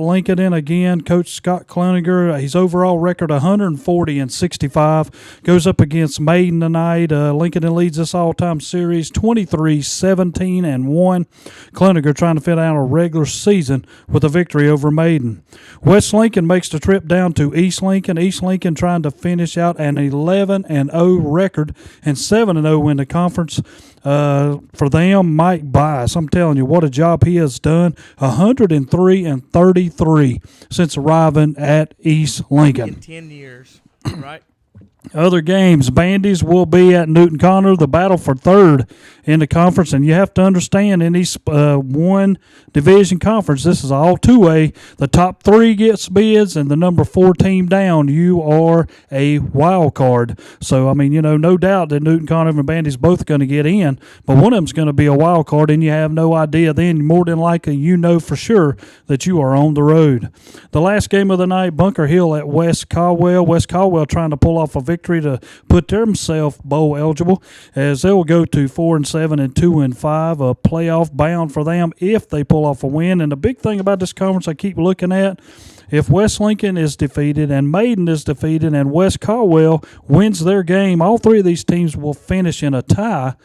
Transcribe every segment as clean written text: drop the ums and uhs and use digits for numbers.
Lincoln in again. Coach Scott Cloninger, his overall record 140-65. Goes up against Maiden tonight. Lincoln leads this all-time series 23-17-1. Cloninger trying to fit out a regular season with a victory over Maiden. West Lincoln makes the trip down to East Lincoln. East Lincoln trying to finish out an 11-0 record and 7-0 in the conference. For them, Mike Bias, I'm telling you, what a job he has done. 103-33 since arriving at East Lincoln. In 10 years, right? Other games, Bandies will be at Newton Connor, the battle for third in the conference. And you have to understand, in these one division conference, this is all 2A. The top 3 gets bids, and the number 4 team down, you are a wild card. So, I mean, no doubt that Newton Connor and Bandies both going to get in, but one of them's going to be a wild card, and you have no idea then. More than likely, you know for sure that you are on the road. The last game of the night, Bunker Hill at West Caldwell. West Caldwell trying to pull off a victory to put themselves bowl eligible, as they will go to 4-7 and 2-5, a playoff bound for them if they pull off a win. And the big thing about this conference I keep looking at, if West Lincoln is defeated and Maiden is defeated and West Caldwell wins their game, all 3 of these teams will finish in a tie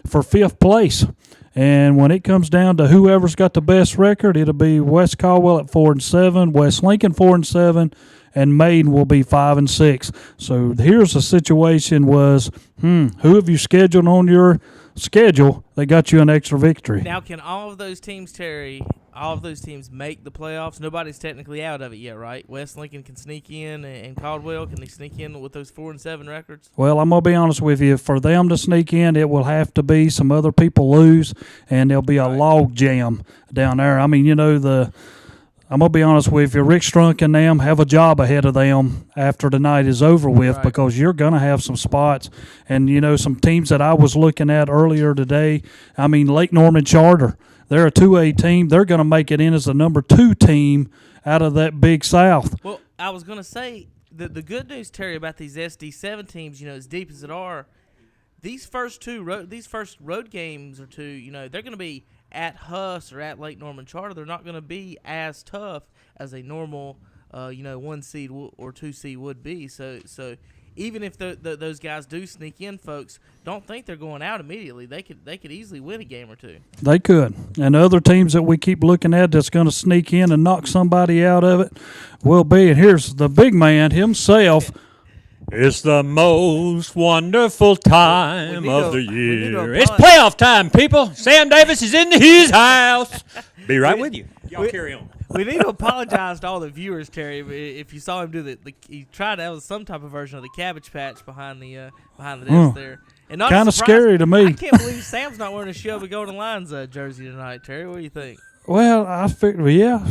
for 5th place. And when it comes down to whoever's got the best record, it'll be West Caldwell at 4-7, West Lincoln 4-7, and Maiden will be 5-6. So here's the situation: was who have you scheduled on your schedule that got you an extra victory? Now, can all of those teams, Terry, make the playoffs? Nobody's technically out of it yet, right? West Lincoln can sneak in, and Caldwell, can they sneak in with those 4-7 records? Well, I'm going to be honest with you. For them to sneak in, it will have to be some other people lose, and there'll be a log jam down there. I mean, I'm going to be honest with you, Rick Strunk and them have a job ahead of them after the night is over with, because you're going to have some spots. And, some teams that I was looking at earlier today, I mean, Lake Norman Charter, they're a 2A team. They're going to make it in as the number 2 team out of that Big South. Well, I was going to say, the good news, Terry, about these SD7 teams, as deep as it are, these first road games or 2, they're going to be at Huss or at Lake Norman Charter. They're not going to be as tough as a normal, 1 seed or 2 seed would be. So even if those guys do sneak in, folks, don't think they're going out immediately. They could easily win a game or 2. They could. And other teams that we keep looking at that's going to sneak in and knock somebody out of it will be. And here's the big man himself. It's the most wonderful time of the year. It's playoff time, people. Sam Davis is in his house. Be right with you. Y'all carry on. We need to apologize to all the viewers, Terry. If you saw him do he tried to have some type of version of the Cabbage Patch behind the desk there. And kind of scary to me. I can't believe Sam's not wearing a Shelby Golden Lions jersey tonight, Terry. What do you think? Well, I figured, yeah.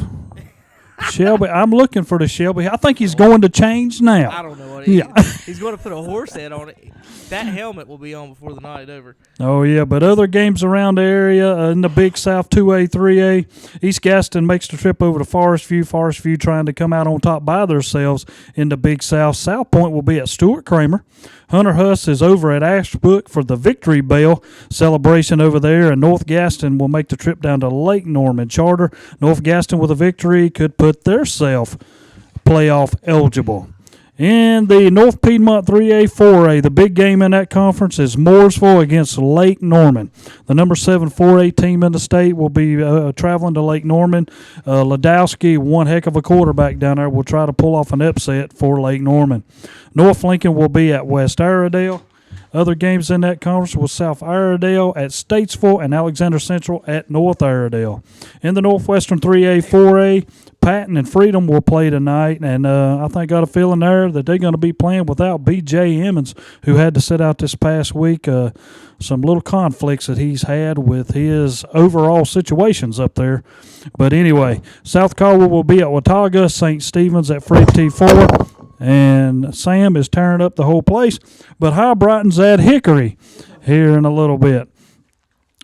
Shelby, I'm looking for the Shelby. I think he's going to change now. I don't know what he is. He's going to put a horse head on it. That helmet will be on before the night over. Oh, yeah, but other games around the area in the Big South 2A, 3A, East Gaston makes the trip over to Forest View. Forest View trying to come out on top by themselves in the Big South. South Point will be at Stuart Kramer. Hunter Huss is over at Ashbrook for the Victory Bell celebration over there, and North Gaston will make the trip down to Lake Norman Charter. North Gaston with a victory could put theirself playoff eligible. In the North Piedmont 3A, 4A, the big game in that conference is Mooresville against Lake Norman. The number 7 4A team in the state will be traveling to Lake Norman. Ladowski, one heck of a quarterback down there, will try to pull off an upset for Lake Norman. North Lincoln will be at West Iredale. Other games in that conference was South Iredale at Statesville and Alexander Central at North Iredale. In the Northwestern 3A, 4A, Patton and Freedom will play tonight, and I think I got a feeling there that they're going to be playing without B.J. Emmons, who had to sit out this past week. Some little conflicts that he's had with his overall situations up there. But anyway, South Caldwell will be at Watauga, St. Stephen's at Fred T. Ford. And Sam is tearing up the whole place. But High Brighton's at Hickory here in a little bit.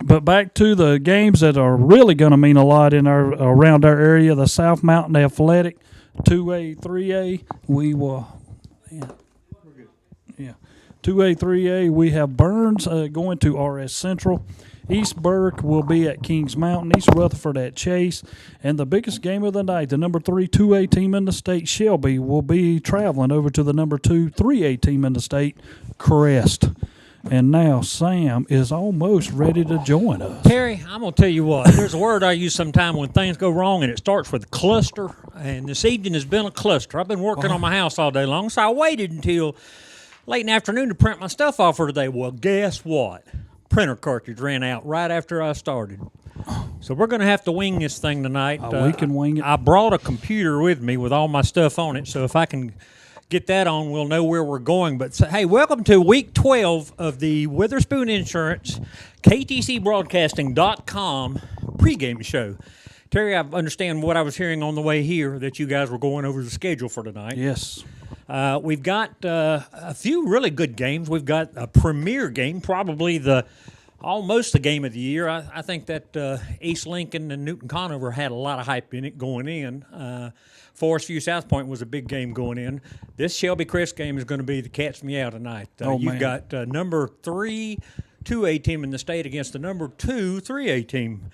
But back to the games that are really going to mean a lot around our area, the South Mountain Athletic, 2A, 3A. We will, 2A, 3A. We have Burns going to RS Central. East Burke will be at Kings Mountain, East Rutherford at Chase, and the biggest game of the night, the number 3 2A team in the state, Shelby, will be traveling over to the number 2 3A team in the state, Crest. And now Sam is almost ready to join us. Terry, I'm going to tell you what. There's a word I use sometime when things go wrong, and it starts with cluster. And this evening has been a cluster. I've been working on my house all day long, so I waited until late in the afternoon to print my stuff off for today. Well, guess what? Printer cartridge ran out right after I started. So we're going to have to wing this thing tonight. We can wing it. I brought a computer with me with all my stuff on it, so if I can get that on, we'll know where we're going. But, hey, welcome to Week 12 of the Witherspoon Insurance, KTCBroadcasting.com pregame show. Terry, I understand what I was hearing on the way here, that you guys were going over the schedule for tonight. Yes. We've got a few really good games. We've got a premier game, probably almost the game of the year. I think that East Lincoln and Newton Conover had a lot of hype in it going in. Forest View South Point was a big game going in. This Shelby Crest game is going to be the cat's meow tonight. You've got number 3 2A team in the state against the number 2 3A team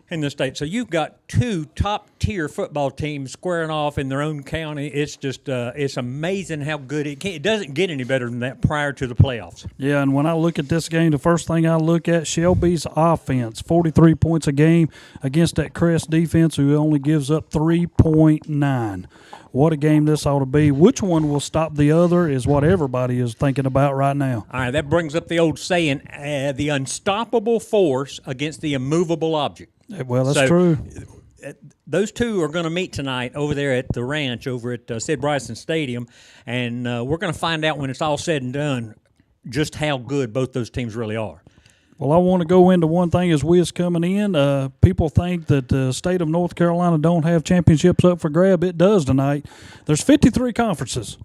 in the state. So you've got two top-tier football teams squaring off in their own county. It's just it's amazing how good it doesn't get any better than that prior to the playoffs. Yeah, and when I look at this game, the first thing I look at, Shelby's offense, 43 points a game against that Crest defense who only gives up 3.9. What a game this ought to be. Which one will stop the other is what everybody is thinking about right now. All right, that brings up the old saying, the unstoppable force against the immovable object. Well, that's true. Those two are going to meet tonight over there at the ranch over at Sid Bryson Stadium, and we're going to find out when it's all said and done just how good both those teams really are. Well, I want to go into one thing as we is coming in. People think that the state of North Carolina don't have championships up for grab. It does tonight. There's 53 conferences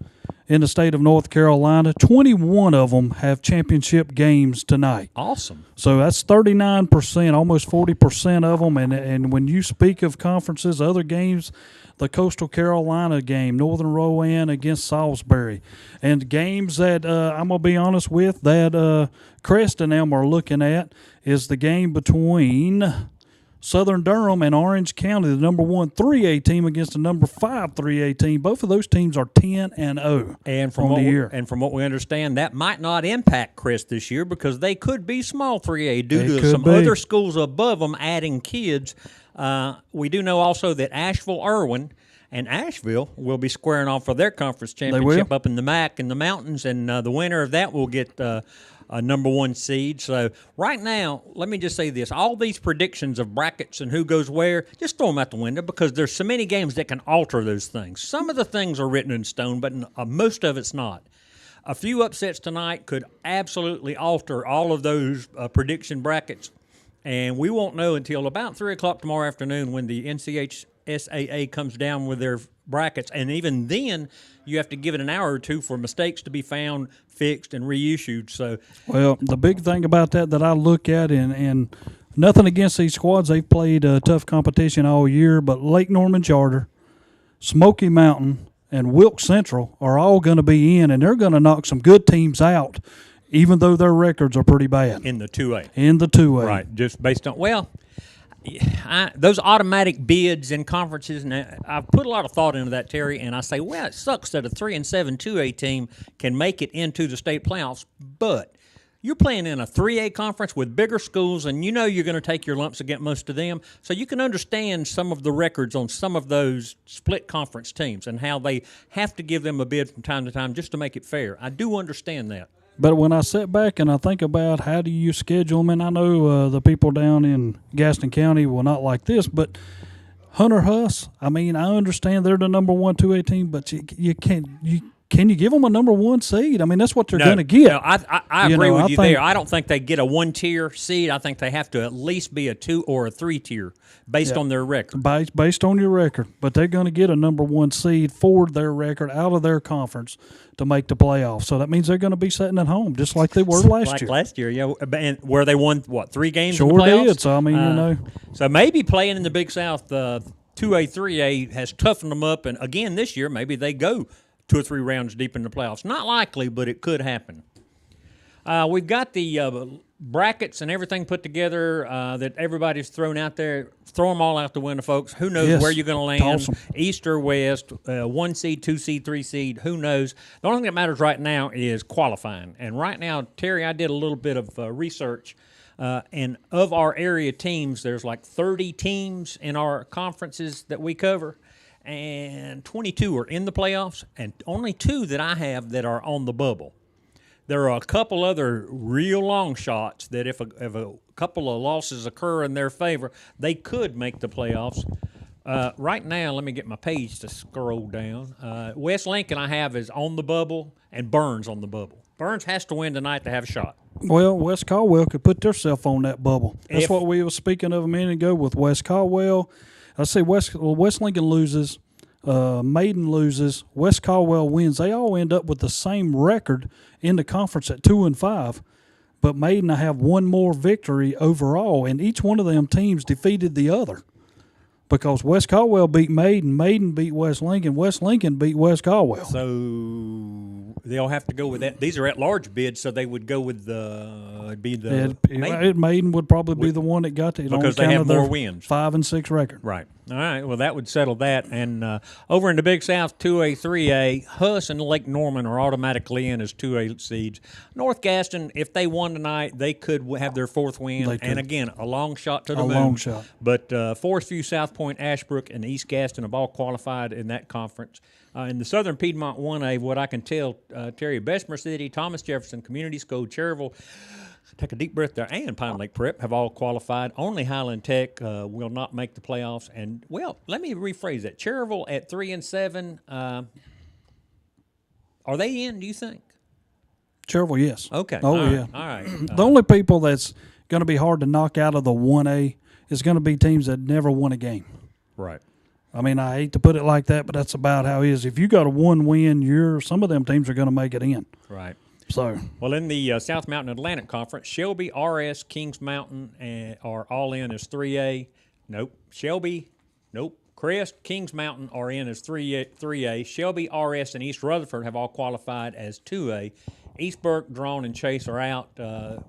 in the state of North Carolina. 21 of them have championship games tonight. Awesome. So that's 39%, almost 40% of them. And when you speak of conferences, other games, the Coastal Carolina game, Northern Rowan against Salisbury, and games that I'm going to be honest with, that Crest and them are looking at is the game between Southern Durham and Orange County, the number 1 3A team against the number 5 3A team. Both of those teams are 10-0 and from on the year. And from what we understand, that might not impact Crest this year because they could be small 3A due to some other schools above them adding kids. We do know also that Asheville-Irwin and Asheville will be squaring off for their conference championship up in the MAC in the mountains, and the winner of that will get a number 1 seed. So right now, let me just say this. All these predictions of brackets and who goes where, just throw them out the window because there's so many games that can alter those things. Some of the things are written in stone, but most of it's not. A few upsets tonight could absolutely alter all of those prediction brackets, and we won't know until about 3 o'clock tomorrow afternoon when the NCHSAA comes down with their brackets, and even then you have to give it an hour or two for mistakes to be found, fixed, and reissued. So, well, the big thing about that I look at, and nothing against these squads, they've played tough competition all year, but Lake Norman Charter, Smoky Mountain, and Wilkes Central are all going to be in, and they're going to knock some good teams out, even though their records are pretty bad. In the 2A. In the 2A. Right, just based on, well, those automatic bids and conferences, and I've put a lot of thought into that, Terry, and I say, well, it sucks that a 3-7 2A team can make it into the state playoffs, but you're playing in a 3A conference with bigger schools, and you know you're going to take your lumps against most of them, so you can understand some of the records on some of those split conference teams and how they have to give them a bid from time to time just to make it fair. I do understand that. But when I sit back and I think about how do you schedule them, and I know the people down in Gaston County will not like this, but Hunter Huss, I mean, I understand they're the number 1 2A team, but you can't can you give them a number 1 seed? I mean, that's what they're going to get. No, I agree with you there. I don't think they get a 1-tier seed. I think they have to at least be a 2 or a 3-tier based on their record. Based on your record. But they're going to get a number 1 seed for their record out of their conference to make the playoffs. So that means they're going to be sitting at home just like they were last year. Like last year, yeah. And where they won, 3 games in the playoffs? playoffs? Sure did. So, I mean, you know. So maybe playing in the Big South, 2A, 3A has toughened them up. And, again, this year maybe they go 2 or 3 rounds deep in the playoffs. Not likely, but it could happen. We've got the brackets and everything put together that everybody's thrown out there, throw them all out the window, folks. Who knows where you're going to land, awesome. East or West, 1 seed, 2 seed, 3 seed, who knows. The only thing that matters right now is qualifying. And right now, Terry, I did a little bit of research, and of our area teams, there's like 30 teams in our conferences that we cover, and 22 are in the playoffs, and only 2 that I have that are on the bubble. There are a couple other real long shots that if a couple of losses occur in their favor, they could make the playoffs. Right now, let me get my page to scroll down. West Lincoln I have is on the bubble, and Burns on the bubble. Burns has to win tonight to have a shot. Well, West Caldwell could put themselves on that bubble. That's what we were speaking of a minute ago with West Caldwell. I say West Lincoln loses, Maiden loses, West Caldwell wins. They all end up with the same record in the conference at 2-5. But Maiden have one more victory overall, and each one of them teams defeated the other. Because West Caldwell beat Maiden, Maiden beat West Lincoln beat West Caldwell. So they'll have to go with that. These are at-large bids, so they would go with Maiden would probably be the one that got it because they have more wins. 5-6 record. Right. All right. Well, that would settle that. And over in the Big South, 2A, 3A, Huss and Lake Norman are automatically in as 2A seeds. North Gaston, if they won tonight, they could have their 4th win. And again, a long shot to the moon. A long shot. But Forest View, South Point, Ashbrook, and East Gaston have all qualified in that conference. In the Southern Piedmont 1A, what I can tell, Terry, Bessemer City, Thomas Jefferson Community School, Cherryville, take a deep breath there, and Pine Lake Prep have all qualified. Only Highland Tech will not make the playoffs. And, well, let me rephrase that. Cherryville at 3-7, are they in, do you think? Cherryville, yes. Okay. Oh, yeah. All right. The only people that's going to be hard to knock out of the 1A is going to be teams that never won a game. Right. I mean, I hate to put it like that, but that's about how it is. If you got a 1 win, some of them teams are going to make it in. Right. So, well, in the South Mountain Atlantic Conference, Shelby, RS, Kings Mountain are all in as 3A. Nope. Shelby, nope. Crest, Kings Mountain are in as 3A. Shelby, RS, and East Rutherford have all qualified as 2A. East Burke, Drawn, and Chase are out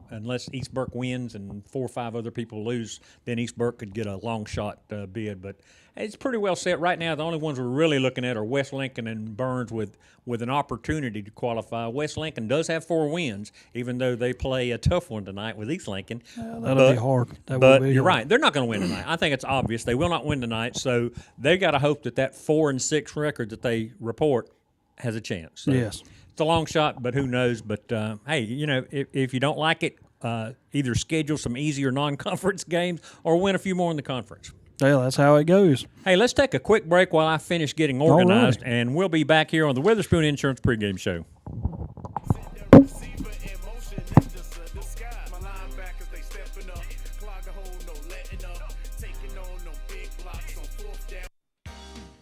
unless East Burke wins and 4 or 5 other people lose. Then East Burke could get a long shot bid. But it's pretty well set right now. The only ones we're really looking at are West Lincoln and Burns with an opportunity to qualify. West Lincoln does have 4 wins, even though they play a tough one tonight with East Lincoln. That'll be hard. But you're right. They're not going to win tonight. I think it's obvious. They will not win tonight. So they've got to hope that 4-6 record that they report has a chance. So yes. It's a long shot, but who knows? But, hey, if you don't like it, either schedule some easier non-conference games or win a few more in the conference. Yeah, that's how it goes. Hey, let's take a quick break while I finish getting organized, and we'll be back here on the Witherspoon Insurance Pregame Show.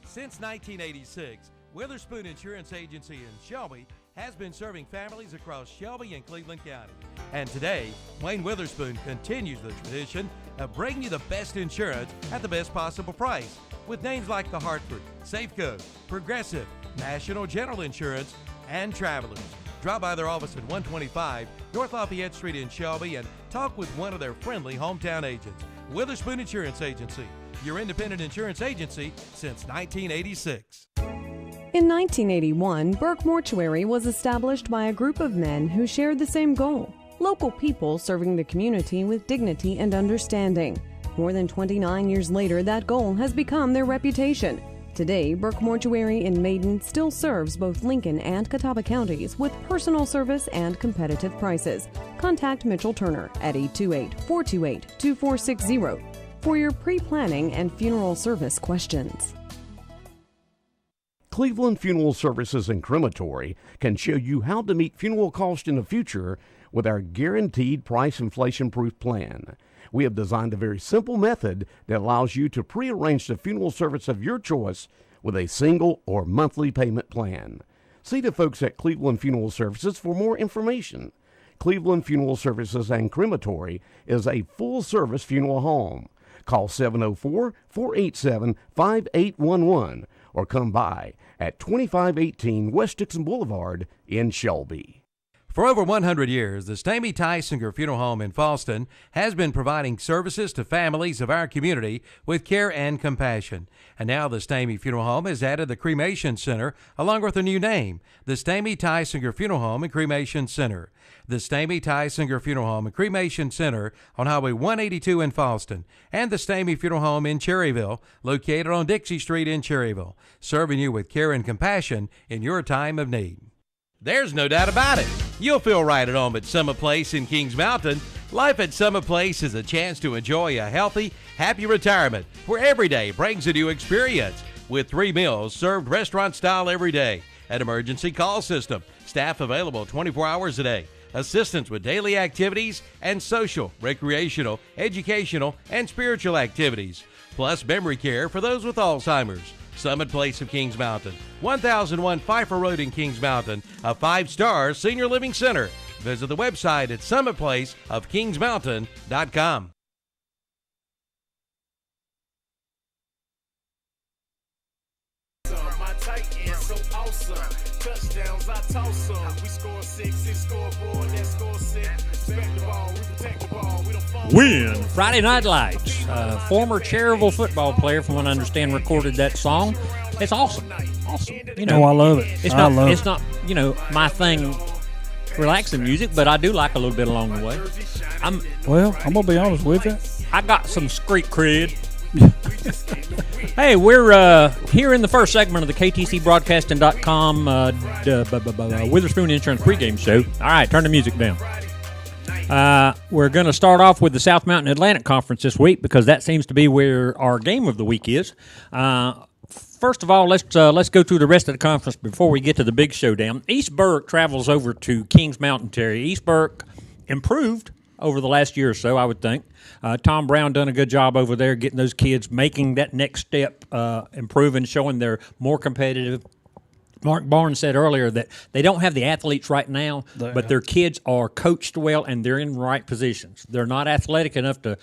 Since 1986, Witherspoon Insurance Agency in Shelby has been serving families across Shelby and Cleveland County. And today, Wayne Witherspoon continues the tradition of bringing you the best insurance at the best possible price with names like the Hartford, Safeco, Progressive, National General Insurance, and Travelers. Drop by their office at 125 North Lafayette Street in Shelby and talk with one of their friendly hometown agents. Witherspoon Insurance Agency, your independent insurance agency since 1986. In 1981, Burke Mortuary was established by a group of men who shared the same goal: local people serving the community with dignity and understanding. More than 29 years later, that goal has become their reputation. Today, Burke Mortuary in Maiden still serves both Lincoln and Catawba counties with personal service and competitive prices. Contact Mitchell Turner at 828-428-2460 for your pre-planning and funeral service questions. Cleveland Funeral Services and Crematory can show you how to meet funeral costs in the future with our guaranteed price inflation-proof plan. We have designed a very simple method that allows you to pre-arrange the funeral service of your choice with a single or monthly payment plan. See the folks at Cleveland Funeral Services for more information. Cleveland Funeral Services and Crematory is a full-service funeral home. Call 704-487-5811 or come by at 2518 West Dixon Boulevard in Shelby. For over 100 years, the Stamey Tysinger Funeral Home in Falston has been providing services to families of our community with care and compassion. And now the Stamey Funeral Home has added the Cremation Center along with a new name, the Stamey Tysinger Funeral Home and Cremation Center. The Stamey Tysinger Funeral Home and Cremation Center on Highway 182 in Falston, and the Stamey Funeral Home in Cherryville, located on Dixie Street in Cherryville, serving you with care and compassion in your time of need. There's no doubt about it. You'll feel right at home at Summit Place in Kings Mountain. Life at Summit Place is a chance to enjoy a healthy, happy retirement where every day brings a new experience with 3 meals served restaurant style every day, an emergency call system, staff available 24 hours a day, assistance with daily activities and social, recreational, educational, and spiritual activities, plus memory care for those with Alzheimer's. Summit Place of Kings Mountain, 1001 Pfeiffer Road in Kings Mountain, a 5-star senior living center. Visit the website at summitplaceofkingsmountain.com. My tight end so awesome. Touchdowns, I toss them. We score 6, it scoreboard, that score 6. Respect the ball, we protect the ball. We don't fall. Win. Friday Night Lights. Former Cherryville football player, from what I understand, recorded that song. It's awesome. Awesome. You know, I love it. It's not, my thing, relaxing music, but I do like a little bit along the way. I'm going to be honest with you. I got some street cred. Hey, we're here in the first segment of the KTCBroadcasting.com Witherspoon Insurance Pregame Show. All right, turn the music down. We're going to start off with the South Mountain Atlantic Conference this week because that seems to be where our game of the week is. First of all, let's go through the rest of the conference before we get to the big showdown. East Burke travels over to Kings Mountain, Terry. East Burke improved over the last year or so, I would think. Tom Brown done a good job over there getting those kids making that next step, improving, showing they're more competitive. Mark Barnes said earlier that they don't have the athletes right now, but their kids are coached well and they're in the right positions. They're not athletic enough to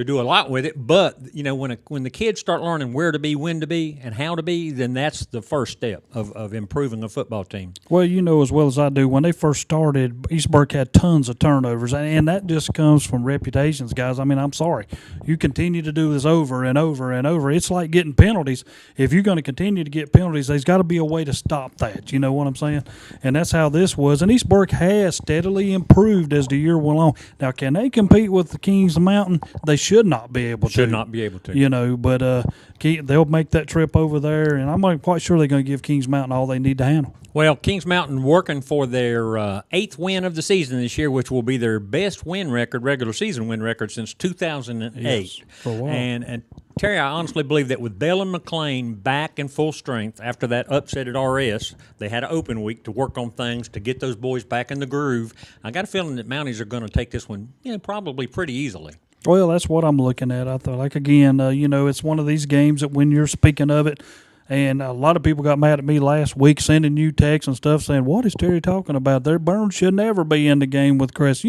do a lot with it, but when the kids start learning where to be, when to be, and how to be, then that's the first step of improving a football team. Well, you know as well as I do, when they first started, East Burke had tons of turnovers, and that just comes from reputations, guys. I mean, I'm sorry. You continue to do this over and over and over. It's like getting penalties. If you're going to continue to get penalties, there's got to be a way to stop that. You know what I'm saying? And that's how this was. And East Burke has steadily improved as the year went on. Now, can they compete with the Kings Mountain? They should not be able to. Should not be able to. You know, but they'll make that trip over there, and I'm not quite sure they're going to give Kings Mountain all they need to handle. Well, Kings Mountain working for their 8th win of the season this year, which will be their best regular season win record since 2008. Yes, for a while. And Terry, I honestly believe that with Bell and McLean back in full strength after that upset at RS, they had an open week to work on things, to get those boys back in the groove. I got a feeling that Mounties are going to take this one probably pretty easily. Well, that's what I'm looking at. I thought, it's one of these games that when you're speaking of it, and a lot of people got mad at me last week sending you texts and stuff saying, what is Terry talking about? Their Burns should never be in the game with Crest.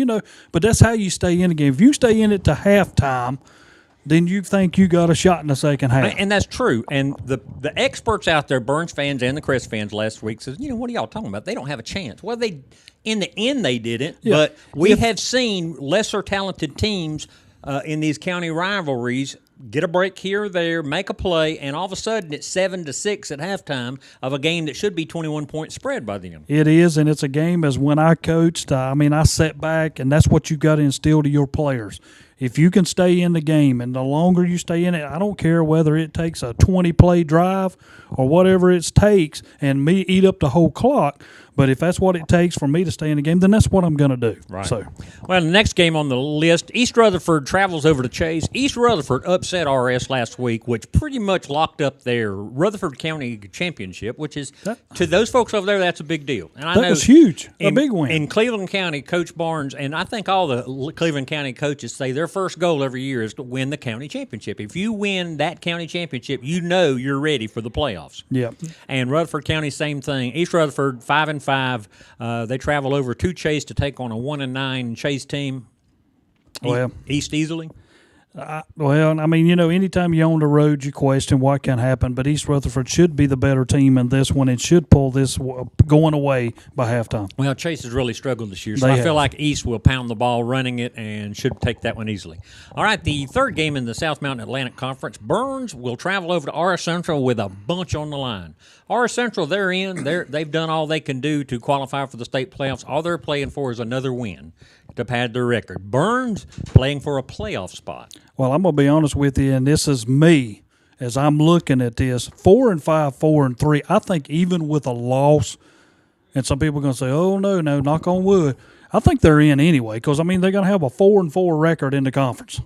But that's how you stay in the game. If you stay in it to halftime, then you think you got a shot in the second half. And that's true. And the experts out there, Burns fans and the Crest fans last week, says, what are y'all talking about? They don't have a chance. Well, in the end they didn't, but we have seen lesser talented teams in these county rivalries get a break here or there, make a play, and all of a sudden it's 7-6 at halftime of a game that should be 21-point spread by the end. It is, and it's a game as when I coached, I sat back, and that's what you got to instill to your players. If you can stay in the game, and the longer you stay in it, I don't care whether it takes a 20-play drive or whatever it takes and me eat up the whole clock, but if that's what it takes for me to stay in the game, then that's what I'm going to do. Right. Well, the next game on the list, East Rutherford travels over to Chase. East Rutherford upset RS last week, which pretty much locked up their Rutherford County championship, which is, to those folks over there, that's a big deal. And I know was huge, a big win. In Cleveland County, Coach Barnes, and I think all the Cleveland County coaches say their first goal every year is to win the county championship. If you win that county championship, you're ready for the playoffs. Yeah. And Rutherford County, same thing. East Rutherford, 5-5. They travel over to Chase to take on a 1-9 Chase team. East easily. Well, I mean, anytime you're on the road, you question what can happen. But East Rutherford should be the better team in this one and should pull this going away by halftime. Well, Chase has really struggled this year, so They I feel have. like East will pound the ball running it and should take that one easily. All right, the third game in the South Mountain Atlantic Conference, Burns will travel over to RS Central with a bunch on the line. RS Central, they're in. They've done all they can do to qualify for the state playoffs. All they're playing for is another win to pad their record. Burns playing for a playoff spot. Well, I'm going to be honest with you, and this is me as I'm looking at this. 4-5, 4-3. I think even with a loss, and some people are going to say, "Oh no, knock on wood." I think they're in anyway because they're going to have a 4-4 record in the conference,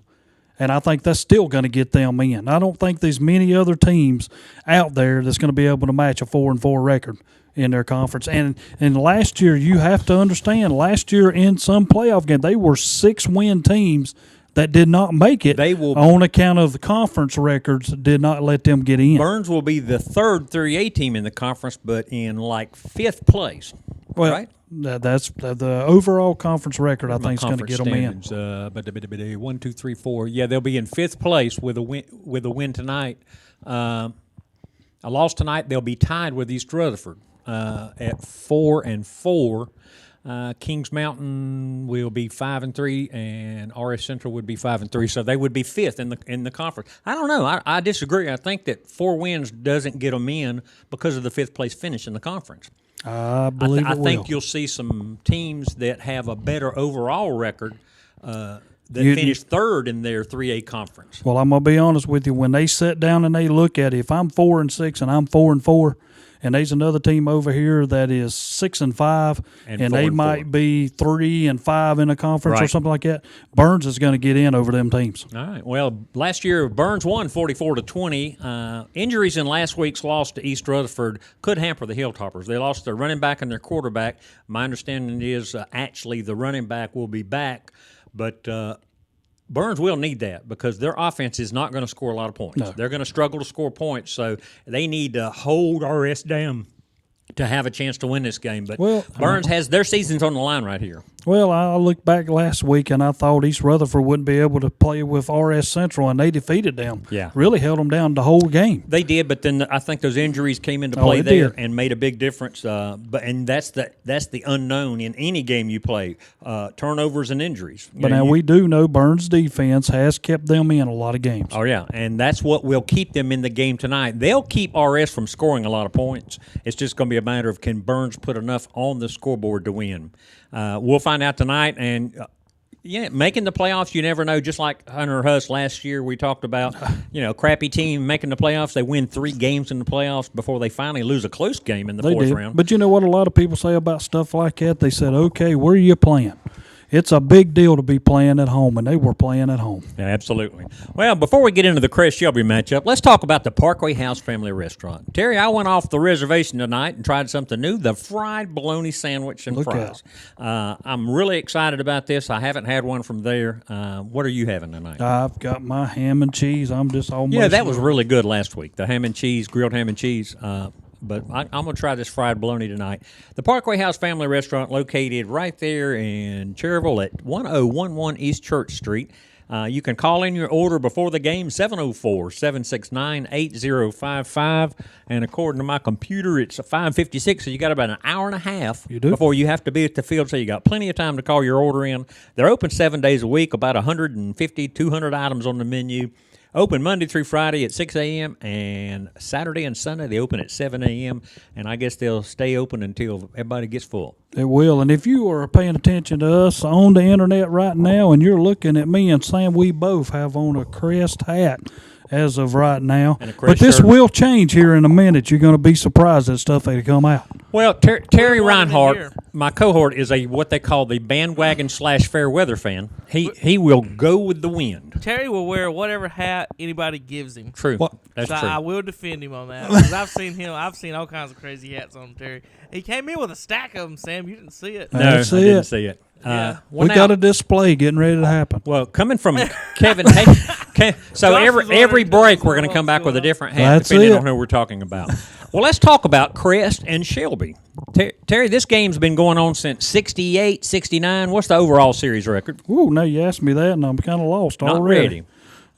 and I think that's still going to get them in. I don't think there's many other teams out there that's going to be able to match a 4-4 record in their conference. And last year, you have to understand, last year in some playoff game, they were 6-win teams that did not make it on account of the conference records did not let them get in. Burns will be the third 3A team in the conference, but in like 5th place. Well, right? That's the overall conference record. I think is going to get them in. 1, 2, 3, 4. Yeah, they'll be in 5th place with a win tonight. A loss tonight, they'll be tied with East Rutherford at 4-4. Kings Mountain will be 5-3, and RS Central would be 5-3. So they would be 5th in the conference. I don't know. I disagree. I think that 4 wins doesn't get them in because of the 5th place finish in the conference. I believe I think you'll see some teams that have a better overall record that finish third in their 3A conference. Well, I'm going to be honest with you. When they sit down and they look at it, if I'm 4-6 and I'm 4-4, and there's another team over here that is 6-5, and they might be 3-5 in a conference or something like that, Burns is going to get in over them teams. All right. Well, last year Burns won 44-20. Injuries in last week's loss to East Rutherford could hamper the Hilltoppers. They lost their running back and their quarterback. My understanding is actually the running back will be back, but Burns will need that because their offense is not going to score a lot of points. No. They're going to struggle to score points, so they need to hold RS down to have a chance to win this game. But Burns has their season's on the line right here. Well, I looked back last week, and I thought East Rutherford wouldn't be able to play with RS Central, and they defeated them. Yeah. Really held them down the whole game. They did, but then I think those injuries came into play there and made a big difference. And that's the unknown in any game you play, turnovers and injuries. But now we do know Burns' defense has kept them in a lot of games. Oh, yeah, and that's what will keep them in the game tonight. They'll keep RS from scoring a lot of points. It's just going to be a matter of can Burns put enough on the scoreboard to win. We'll find out tonight, and making the playoffs, you never know. Just like Hunter Huss last year, we talked about, crappy team making the playoffs. They win 3 games in the playoffs before they finally lose a close game in the 4th round. But you know what a lot of people say about stuff like that? They said, okay, where are you playing? It's a big deal to be playing at home, and they were playing at home. Yeah, absolutely. Well, before we get into the Chris Shelby matchup, let's talk about the Parkway House Family Restaurant. Terry, I went off the reservation tonight and tried something new, the fried bologna sandwich and fries. I'm really excited about this. I haven't had one from there. What are you having tonight? I've got my ham and cheese. I'm just almost... Yeah, that was really good last week, the ham and cheese, grilled ham and cheese. But I'm going to try this fried bologna tonight. The Parkway House Family Restaurant located right there in Cherryville at 1011 East Church Street. You can call in your order before the game, 704-769-8055. And according to my computer, it's 5:56, so you got about an hour and a half before you have to be at the field. So you got plenty of time to call your order in. They're open 7 days a week, about 150, 200 items on the menu. Open Monday through Friday at 6 a.m. and Saturday and Sunday they open at 7 a.m. And I guess they'll stay open until everybody gets full. It will. And if you are paying attention to us on the internet right now and you're looking at me and Sam, we both have on a Crest hat as of right now. But this will change here in a minute. You're going to be surprised at stuff that come out. Well, Terry Reinhardt, my cohort, is what they call the bandwagon / fair weather fan. He will go with the wind. Terry will wear whatever hat anybody gives him. True. That's true. I will defend him on that because I've seen all kinds of crazy hats on Terry. He came in with a stack of them, Sam. You didn't see it. No, I didn't see it. We got a display getting ready to happen. Well, coming from Kevin so every break we're going to come back with a different hat depending on who we're talking about. Well, let's talk about Crest and Shelby. Terry, this game's been going on since 68, 69. What's the overall series record? Ooh, now you asked me that, and I'm kind of lost already. Not ready.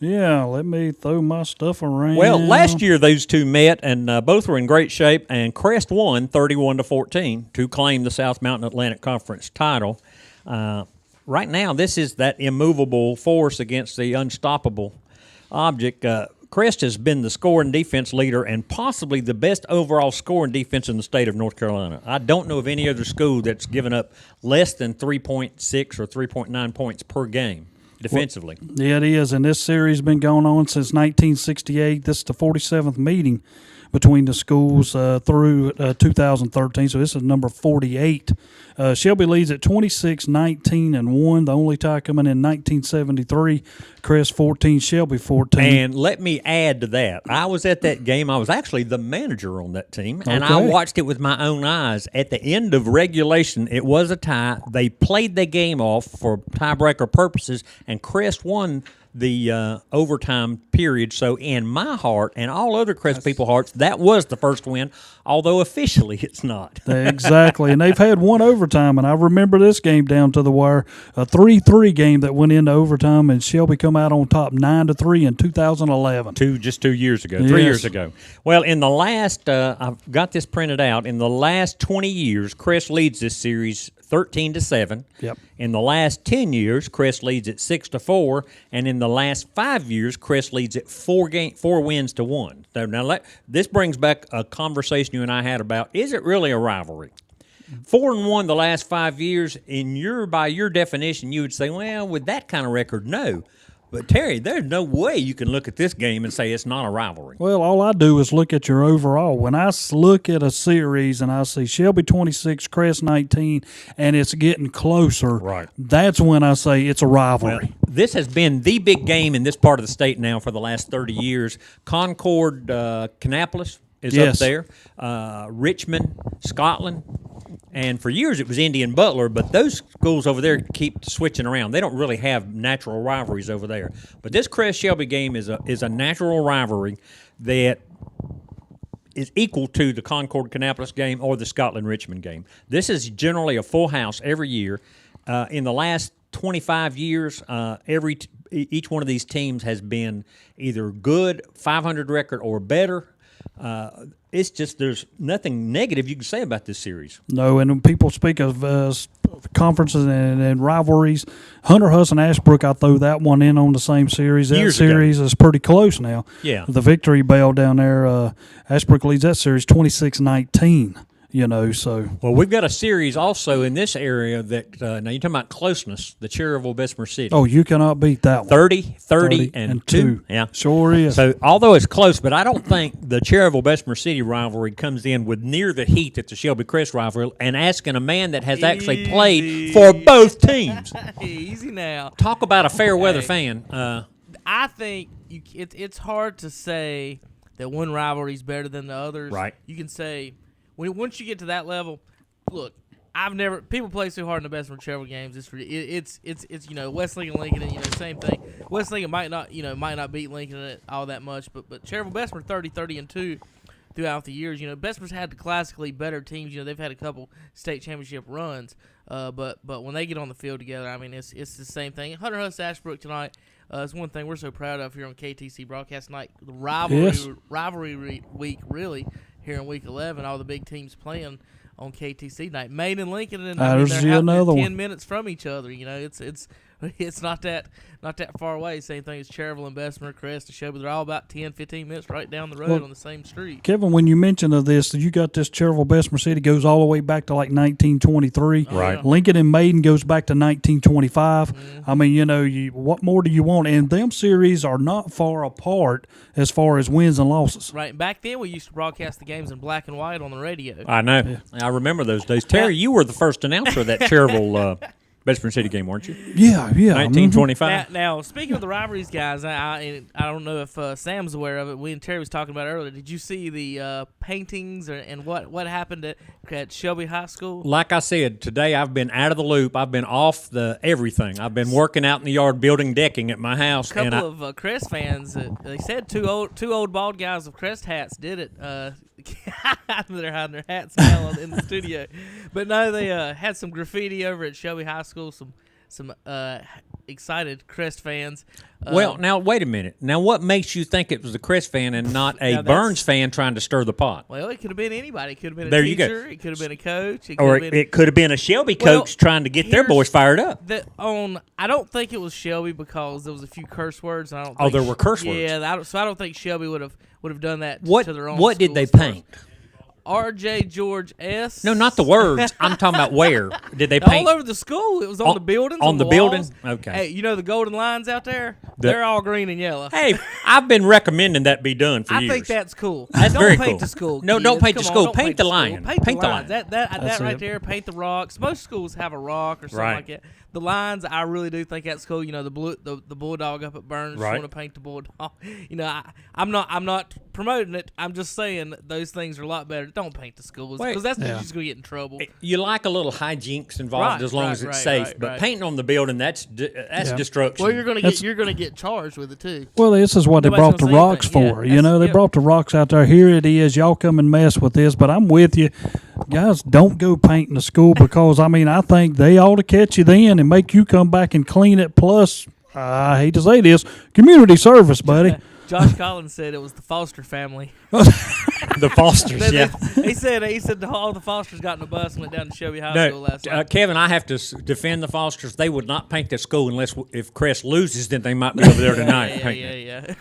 Yeah, let me throw my stuff around. Well, last year those two met, and both were in great shape, and Crest won 31-14 to claim the South Mountain Atlantic Conference title. Right now, this is that immovable force against the unstoppable object. Crest has been the scoring defense leader and possibly the best overall scoring defense in the state of North Carolina. I don't know of any other school that's given up less than 3.6 or 3.9 points per game defensively. Well, yeah, it is, and this series has been going on since 1968. This is the 47th meeting between the schools through 2013, so this is number 48. Shelby leads at 26-19-1. The only tie coming in 1973. Crest 14, Shelby 14. And let me add to that. I was at that game. I was actually the manager on that team, and I watched it with my own eyes. At the end of regulation, it was a tie. They played the game off for tiebreaker purposes, and Crest won the overtime period. So in my heart and all other Crest people hearts, that was the first win, although officially it's not. Exactly, and they've had one overtime, and I remember this game down to the wire, a 3-3 game that went into overtime, and Shelby come out on top 9-3 in 2011. Just 2 years ago, yes. 3 years ago. Well, in the last, I've got this printed out, in the last 20 years, Crest leads this series 13-7. Yep. In the last 10 years, Crest leads at 6-4, and in the last 5 years, Crest leads at 4 wins to 1. So now this brings back a conversation you and I had about: is it really a rivalry? 4-1 the last 5 years. By your definition, you would say, well, with that kind of record, no. But, Terry, there's no way you can look at this game and say it's not a rivalry. Well, all I do is look at your overall. When I look at a series and I see Shelby 26, Crest 19, and it's getting closer, right, that's when I say it's a rivalry. Well, this has been the big game in this part of the state now for the last 30 years. Concord, Kannapolis is up there. Richmond, Scotland. And for years it was Indian Butler, but those schools over there keep switching around. They don't really have natural rivalries over there. But this Crest-Shelby game is a natural rivalry that is equal to the Concord-Kannapolis game or the Scotland-Richmond game. This is generally a full house every year. In the last 25 years, each one of these teams has been either good, 500 record, or better. It's just there's nothing negative you can say about this series. No, and when people speak of conferences and rivalries, Hunter Huss and Ashbrook, I throw that one in on the same series. That series is pretty close now. Yeah. The victory bell down there, Ashbrook leads that series 26-19. So. Well, we've got a series also in this area that, now you're talking about closeness, the Cherryville-Bessemer City. Oh, you cannot beat that one. 30 and 2. Yeah. Sure is. So, although it's close, but I don't think the Cherryville-Bessemer City rivalry comes in with near the heat that the Shelby-Crest rivalry, and asking a man that has actually played for both teams. Easy now. Talk about a fair weather fan. I think it's hard to say that one rivalry is better than the others. Right. You can say, once you get to that level, look, people play so hard in the Bessemer Cherryville games. It's West Lincoln, same thing. West Lincoln might not beat Lincoln all that much, but Cherryville Bessemer 30-2 throughout the years. Bessemer's had the classically better teams. They've had a couple state championship runs, but when they get on the field together, I mean, it's the same thing. Hunter Huss Ashbrook tonight. It's one thing we're so proud of here on KTC Broadcast Night. The rivalry week, really. Here in Week 11, all the big teams playing on KTC night. Maine and Lincoln, and they're 10 minutes from each other. It's not that far away. Same thing as Cherryville and Bessemer, Crest, and Shelby. They're all about 10, 15 minutes right down the road on the same street. Kevin, when you mentioned of this, you got this Cherryville-Bessemer City goes all the way back to like 1923. Right. Yeah. Lincoln and Maiden goes back to 1925. Mm-hmm. I mean, what more do you want? And them series are not far apart as far as wins and losses. Right. Back then, we used to broadcast the games in black and white on the radio. I know. Yeah. I remember those days. Terry, you were the first announcer of that Cherryville Bessemer City game, weren't you? Yeah. 1925. Now, speaking of the rivalries, guys, I don't know if Sam's aware of it. We and Terry was talking about it earlier. Did you see the paintings and what happened at Shelby High School? Like I said, today I've been out of the loop. I've been off the everything. I've been working out in the yard building decking at my house. A couple of Crest fans, they said two old bald guys with Crest hats did it. They're hiding their hats now in the studio. But no, they had some graffiti over at Shelby High School, some excited Crest fans. Well, now wait a minute. Now, what makes you think it was a Crest fan and not a Burns fan trying to stir the pot? Well, it could have been anybody. It could have been a There you go. teacher. It could have been a coach. Or it could have been a Shelby coach trying to get their boys fired up. I don't think it was Shelby because there was a few curse words. And I don't. Oh, think there were curse words. Yeah, I don't think Shelby would have done that What to their own. What did they schools first. paint? R.J. George S. No, not the words. I'm talking about where did they paint? All over the school. It was on the buildings. On the walls. building? Okay. Hey, you know the golden lines out there? They're all green and yellow. Hey, I've been recommending that be done for years. I think that's cool. That's don't very paint cool. the school. No, kids. don't paint the Come school. on, don't Paint the school. lion. Paint the lines. That right there. Paint the rocks. Most schools have a rock or something Right. like that. The lines, I really do think that's cool. You know, the bulldog up at Burns. Right. You want to paint the bulldog. You know, I'm not promoting it. I'm just saying those things are a lot better. Don't paint the schools because that's just going to get in trouble. You like a little hijinks involved as long as it's safe, but painting on the building that's destruction. Well, you're gonna get charged with it too. Well, this is what they brought the rocks for. You know, they brought the rocks out there. Here it is. Y'all come and mess with this, but I'm with you. Guys, don't go painting the school because, I mean, I think they ought to catch you then and make you come back and clean it. Plus, I hate to say this, community service, buddy. Josh Collins said it was the Foster family. The Fosters, yeah. He said all the Fosters got in a bus and went down to Shelby High School last night. Kevin, I have to defend the Fosters. They would not paint their school unless if Crest loses, then they might be over there tonight. Yeah.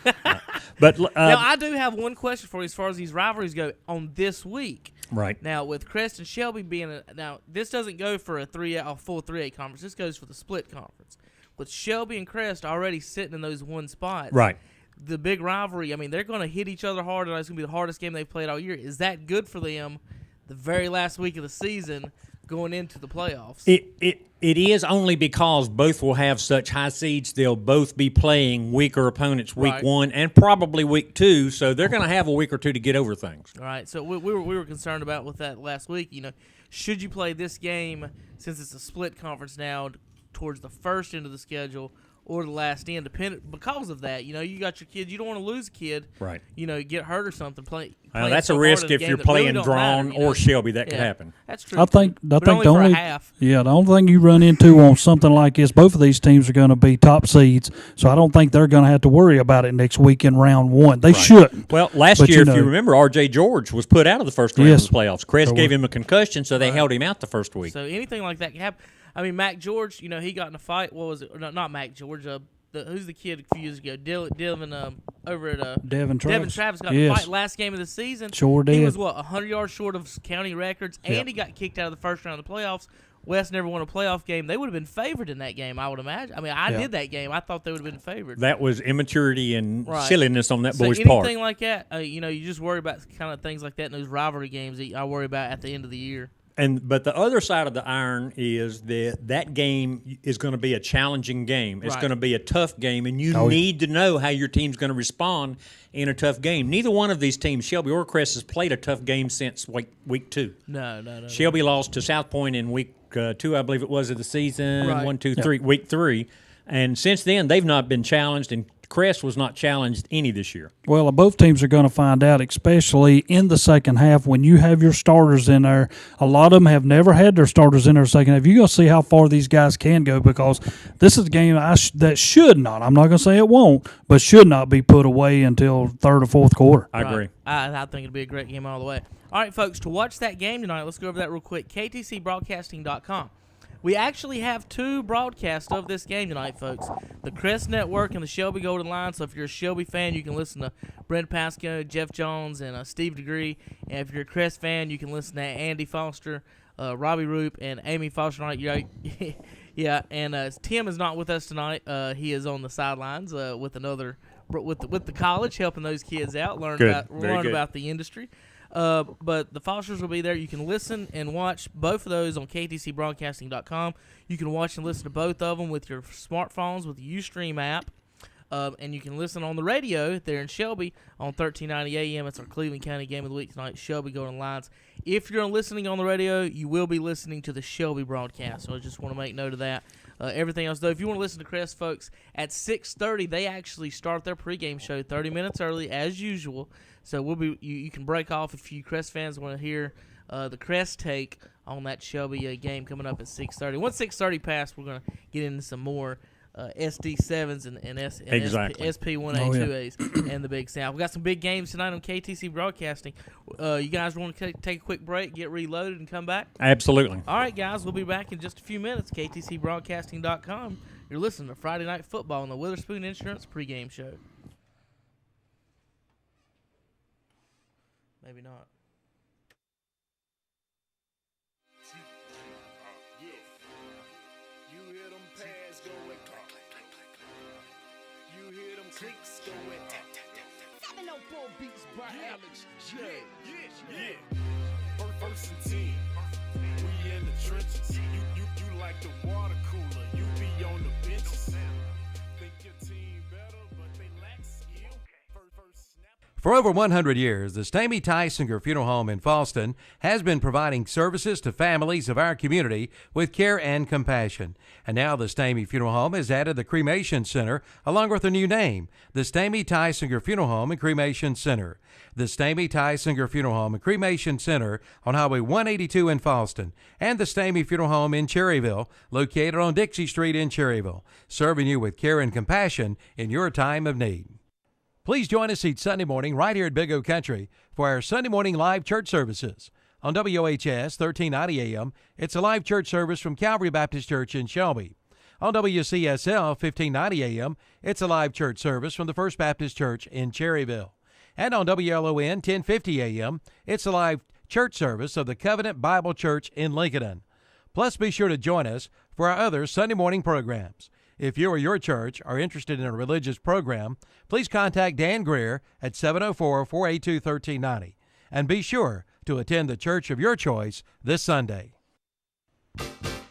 But now, I do have one question for you as far as these rivalries go on this week. Right. Now, with Crest and Shelby being now this doesn't go for a full 3A conference. This goes for the split conference. With Shelby and Crest already sitting in those one spots. Right. The big rivalry, I mean, they're going to hit each other hard, and it's going to be the hardest game they've played all year. Is that good for them the very last week of the season going into the playoffs? It is only because both will have such high seeds. They'll both be playing weaker opponents week one and probably week two, so they're going to have a week or two to get over things. All right, so we were concerned about with that last week. You know, should you play this game, since it's a split conference now, towards the first end of the schedule or the last end, because of that. You know, you got your kids. You don't want to lose a kid. Right. You know, get hurt or something. That's a risk if you're playing Drawn or Shelby. That could happen. That's true. I think only the for only a half. Yeah, the only thing you run into on something like this, both of these teams are going to be top seeds, so I don't think they're going to have to worry about it next week in round one. They shouldn't. Well, last year, if you remember, R.J. George was put out of the first round of the playoffs. Crest gave him a concussion, so they held him out the first week. So anything like that can happen. I mean, Mac George, you know, he got in a fight. What was it? No, not Mac George. Who's the kid a few years ago? Dylan over at Devin Travis got in a fight last game of the season. Sure did. He was 100 yards short of county records, and he got kicked out of the first round of the playoffs. West never won a playoff game. They would have been favored in that game, I would imagine. I mean, I did that game. I thought they would have been favored. That was immaturity and silliness on that boy's anything part. Anything like that, you know, you just worry about kind of things like that in those rivalry games that I worry about at the end of the year. But the other side of the iron is that game is going to be a challenging game. It's going to be a tough game, and you need to know how your team's going to respond in a tough game. Neither one of these teams, Shelby or Crest, has played a tough game since week two. No. Shelby lost to South Point in week 2, I believe it was, of the season. Right. 1, 2, 3, week 3. And since then, they've not been challenged, and Crest was not challenged any this year. Well, both teams are going to find out, especially in the second half when you have your starters in there. A lot of them have never had their starters in their second half. You're going to see how far these guys can go because this is a game that should not, I'm not going to say it won't, but should not be put away until third or fourth quarter. I agree. I think it'll be a great game all the way. All right, folks, to watch that game tonight, let's go over that real quick. KTCBroadcasting.com. We actually have 2 broadcasts of this game tonight, folks. The Crest Network and the Shelby Golden Line. So if you're a Shelby fan, you can listen to Brent Pasco, Jeff Jones, and Steve DeGree. And if you're a Crest fan, you can listen to Andy Foster, Robbie Roop, and Amy Foster tonight. Yeah, and Tim is not with us tonight. He is on the sidelines with the college, helping those kids out, learn about the industry. But the Fosters will be there. You can listen and watch both of those on ktcbroadcasting.com. You can watch and listen to both of them with your smartphones with the Ustream app. And you can listen on the radio there in Shelby on 1390 AM. It's our Cleveland County Game of the Week tonight, Shelby Golden Lions. If you're listening on the radio, you will be listening to the Shelby broadcast. So I just want to make note of that. Everything else, though, if you want to listen to Crest, folks, at 6:30, they actually start their pregame show 30 minutes early, as usual. So you can break off if you Crest fans want to hear the Crest take on that Shelby game coming up at 6:30. Once 6:30 passed, we're going to get into some more SD7s and Exactly. SP1A2As and the Big South. We got some big games tonight on KTC Broadcasting. You guys want to take a quick break, get reloaded, and come back? Absolutely. All right, guys, we'll be back in just a few minutes. KTCBroadcasting.com. You're listening to Friday Night Football on the Witherspoon Insurance Pregame Show. Maybe not. You hear them pads going clack, clack, clack, clack, clack. You hear them clicks going tap, tap, tap, tap. 704 beats by Alex J. Yeah. First and 10. We in the trenches. You like the water cooler. You be on the benches. Think your team better, but they lack skill. First snap. For over 100 years, the Stamey Tysinger Funeral Home in Falston has been providing services to families of our community with care and compassion. And now the Stamey Funeral Home has added the Cremation Center along with a new name, the Stamey Tysinger Funeral Home and Cremation Center. The Stamey Tysinger Funeral Home and Cremation Center on Highway 182 in Falston, and the Stamey Funeral Home in Cherryville, located on Dixie Street in Cherryville, serving you with care and compassion in your time of need. Please join us each Sunday morning right here at Big O Country for our Sunday morning live church services. On WOHS 1390 AM, it's a live church service from Calvary Baptist Church in Shelby. On WCSL 1590 AM, it's a live church service from the First Baptist Church in Cherryville. And on WLON 1050 AM, it's a live church service of the Covenant Bible Church in Lincoln. Plus, be sure to join us for our other Sunday morning programs. If you or your church are interested in a religious program, please contact Dan Greer at 704-482-1390. And be sure to attend the church of your choice this Sunday.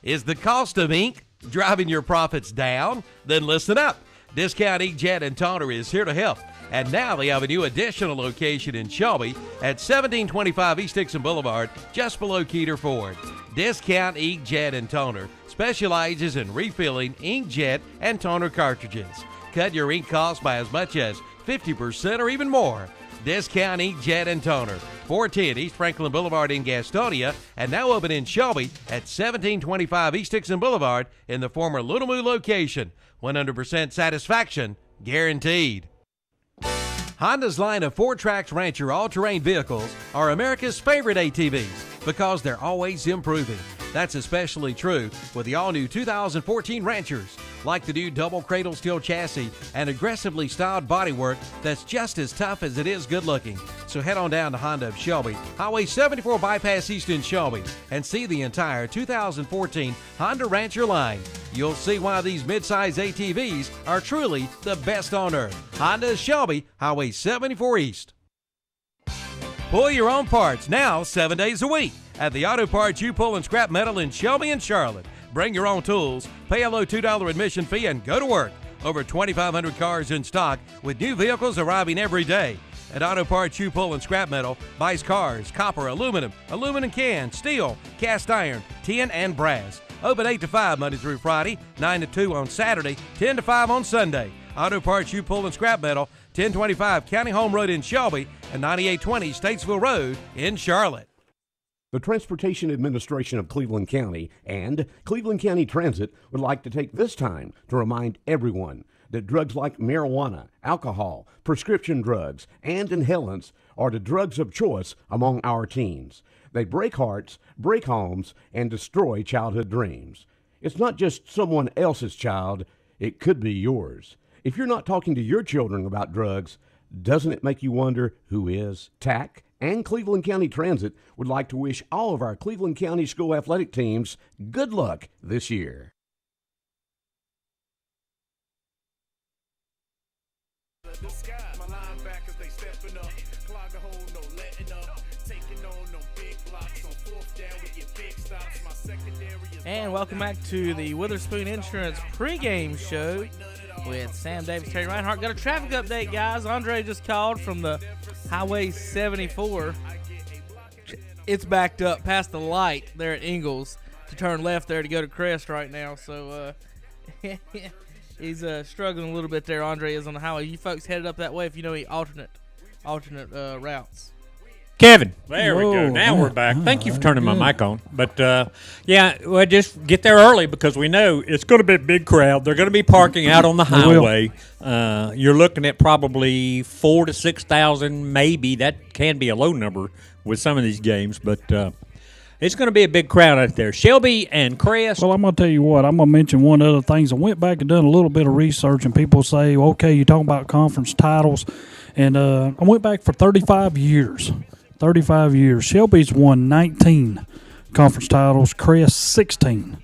Is the cost of ink driving your profits down? Then listen up. Discount Inkjet and Toner is here to help. And now they have a new additional location in Shelby at 1725 East Dixon Boulevard, just below Keeter Ford. Discount Inkjet and Toner specializes in refilling inkjet and toner cartridges. Cut your ink costs by as much as 50% or even more. Discount Inkjet and Toner, 410 East Franklin Boulevard in Gastonia, and now open in Shelby at 1725 East Dixon Boulevard in the former Little Moo location. 100% satisfaction guaranteed. Honda's line of 4Trax Rancher all-terrain vehicles are America's favorite ATVs because they're always improving. That's especially true with the all-new 2014 Ranchers, like the new double cradle steel chassis and aggressively styled bodywork that's just as tough as it is good-looking. So head on down to Honda of Shelby, Highway 74 Bypass East in Shelby, and see the entire 2014 Honda Rancher line. You'll see why these midsize ATVs are truly the best on earth. Honda of Shelby, Highway 74 East. Pull your own parts now 7 days a week at the Auto Parts You Pull and Scrap Metal in Shelby and Charlotte. Bring your own tools, pay a low $2 admission fee, and go to work. Over 2,500 cars in stock with new vehicles arriving every day. At Auto Parts You Pull and Scrap Metal buys cars, copper, aluminum cans, steel, cast iron, tin, and brass. Open 8 to 5 Monday through Friday, 9 to 2 on Saturday, 10 to 5 on Sunday. Auto Parts You Pull and Scrap Metal, 1025 County Home Road in Shelby and 9820 Statesville Road in Charlotte. The Transportation Administration of Cleveland County and Cleveland County Transit would like to take this time to remind everyone that drugs like marijuana, alcohol, prescription drugs, and inhalants are the drugs of choice among our teens. They break hearts, break homes, and destroy childhood dreams. It's not just someone else's child, it could be yours. If you're not talking to your children about drugs, doesn't it make you wonder who is? TAC and Cleveland County Transit would like to wish all of our Cleveland County school athletic teams good luck this year. The sky, my linebackers, they stepping up. Clog a hole, no letting up. Taking on no big blocks. On fourth down, we get big stops. My secondary is. And welcome back to the Witherspoon Insurance Pregame Show with Sam Davis, Terry Reinhardt. Got a traffic update, guys. Andre just called from the Highway 74. It's backed up past the light there at Ingalls to turn left there to go to Crest right now. So he's struggling a little bit there. Andre is on the highway. You folks headed up that way if you know any alternate routes. Kevin. There we go. Whoa, Now we're man. back. Thank you for turning my mic on. But, well, just get there early because we know it's going to be a big crowd. They're going to be parking out on the highway. You're looking at probably 4,000 to 6,000, maybe. That can be a low number with some of these games, but it's going to be a big crowd out there. Shelby and Crest. Well, I'm going to tell you what. I'm going to mention one other thing. I went back and done a little bit of research, and people say, well, okay, you're talking about conference titles. And I went back for 35 years. 35 years. Shelby's won 19 conference titles, Crest 16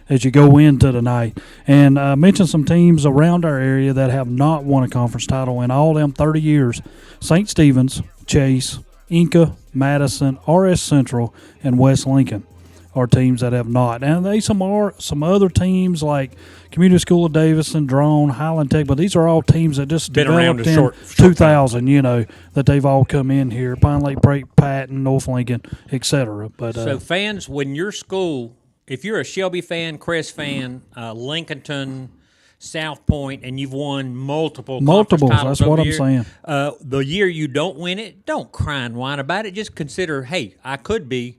as you go into the night. And I mentioned some teams around our area that have not won a conference title in all them 30 years. St. Stephen's, Chase, Inca, Madison, RS Central, and West Lincoln are teams that have not. And they some other teams like Community School of Davison, Drone, Highland Tech, but these are all teams that just Been around developed a in short 2000, that they've all come in here. Pine Lake, Patton, North Lincoln, etc. But So fans, when your school, if you're a Shelby fan, Crest fan, Lincolnton, South Point, and you've won multiples. That's what I'm saying. The year you don't win it, don't cry and whine about it. Just consider, hey, I could be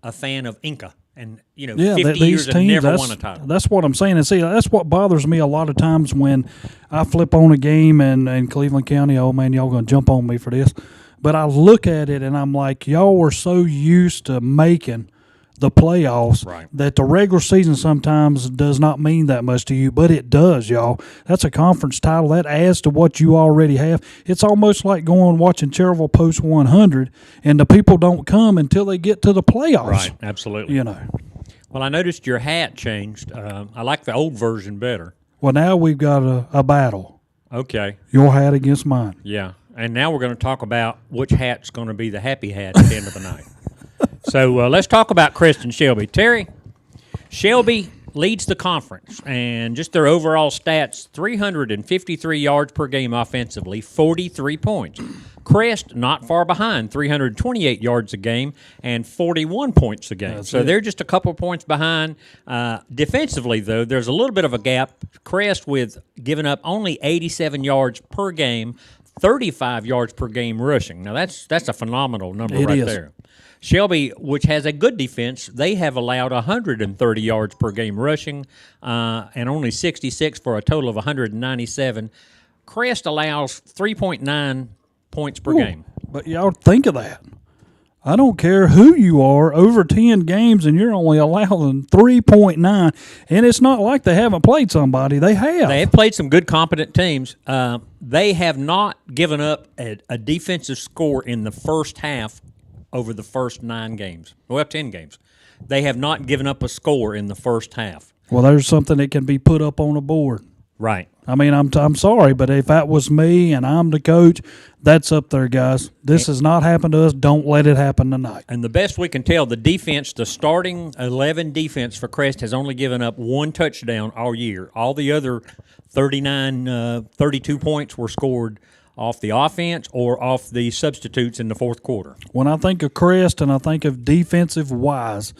a fan of Inca, and 50 years and never won a title. That's what I'm saying. And see, that's what bothers me a lot of times when I flip on a game in Cleveland County. Oh man, y'all gonna jump on me for this, but I look at it and I'm like, y'all are so used to making the playoffs that the regular season sometimes does not mean that much to you, but it does, y'all. That's a conference title. That adds to what you already have. It's almost like going watching Cherville Post 100, and the people don't come until they get to the playoffs. Right, absolutely. Well, I noticed your hat changed. I like the old version better. Well, now we've got a battle. Okay. Your hat against mine. Yeah, and now we're going to talk about which hat's going to be the happy hat at the end of the night. So let's talk about Crest and Shelby. Terry, Shelby leads the conference, and just their overall stats, 353 yards per game offensively, 43 points. Crest not far behind, 328 yards a game and 41 points a game. They're just a couple points behind. Defensively, though, there's a little bit of a gap. Crest with giving up only 87 yards per game, 35 yards per game rushing. Now, that's a phenomenal number there. Shelby, which has a good defense, they have allowed 130 yards per game rushing and only 66 for a total of 197. Crest allows 3.9 points per game. But y'all think of that. I don't care who you are, over 10 games, and you're only allowing 3.9. And it's not like they haven't played somebody. They have. They have played some good, competent teams. They have not given up a defensive score in the first half over the first 9 games. Well, 10 games. They have not given up a score in the first half. Well, there's something that can be put up on a board. Right. I mean, I'm sorry, but if that was me and I'm the coach, that's up there, guys. This has not happened to us. Don't let it happen tonight. And the best we can tell, the defense, the starting 11 defense for Crest has only given up 1 touchdown all year. All the other 32 points were scored off the offense or off the substitutes in the fourth quarter. When I think of Crest and I think of defensive-wise,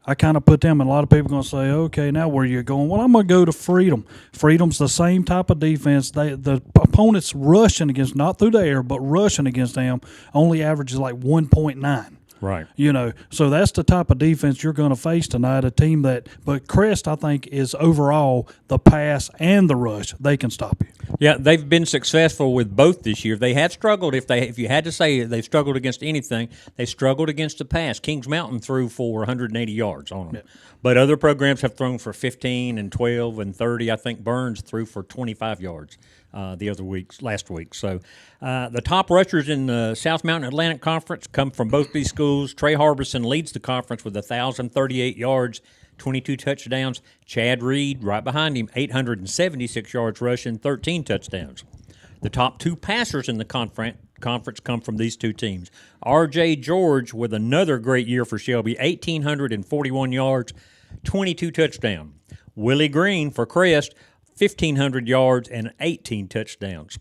I kind of put them, and a lot of people are going to say, okay, now where are you going? Well, I'm going to go to Freedom. Freedom's the same type of defense. The opponents rushing against, not through the air, but rushing against them only averages like 1.9. Right. So that's the type of defense you're going to face tonight, a team but Crest, I think, is overall the pass and the rush. They can stop you. Yeah, they've been successful with both this year. They have struggled, if you had to say they've struggled against anything, they struggled against the pass. Kings Mountain threw for 180 yards on them. Yeah. But other programs have thrown for 15 and 12 and 30. I think Burns threw for 25 yards last week. So the top rushers in the South Mountain Atlantic Conference come from both these schools. Trey Harbison leads the conference with 1,038 yards, 22 touchdowns. Chad Reed, right behind him, 876 yards rushing, 13 touchdowns. The top 2 passers in the conference come from these 2 teams. R.J. George with another great year for Shelby, 1,841 yards, 22 touchdowns. Willie Green for Crest, 1,500 yards and 18 touchdowns.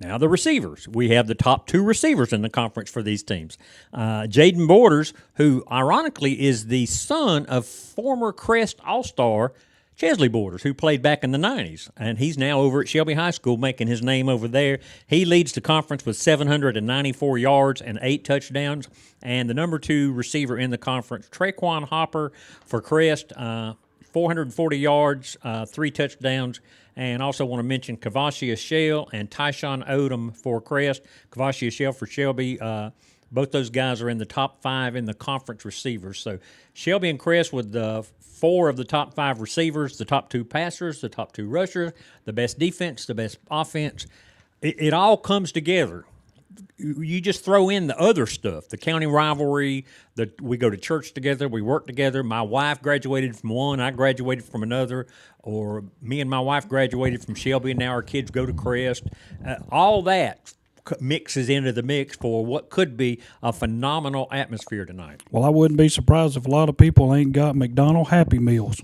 Now the receivers. We have the top 2 receivers in the conference for these teams. Jaden Borders, who ironically is the son of former Crest All-Star Chesley Borders, who played back in the 90s, and he's now over at Shelby High School making his name over there. He leads the conference with 794 yards and 8 touchdowns. And the number 2 receiver in the conference, Traquan Hopper for Crest, 440 yards, 3 touchdowns. And also want to mention Kavashia Shell and Tyshawn Odom for Crest. Kavashia Shell for Shelby. Both those guys are in the top 5 in the conference receivers. So Shelby and Crest with the 4 of the top 5 receivers, the top 2 passers, the top 2 rushers, the best defense, the best offense. It all comes together. You just throw in the other stuff, the county rivalry, we go to church together, we work together. My wife graduated from one, I graduated from another, or me and my wife graduated from Shelby, and now our kids go to Crest. All that mixes into the mix for what could be a phenomenal atmosphere tonight. Well, I wouldn't be surprised if a lot of people ain't got McDonald's Happy Meals.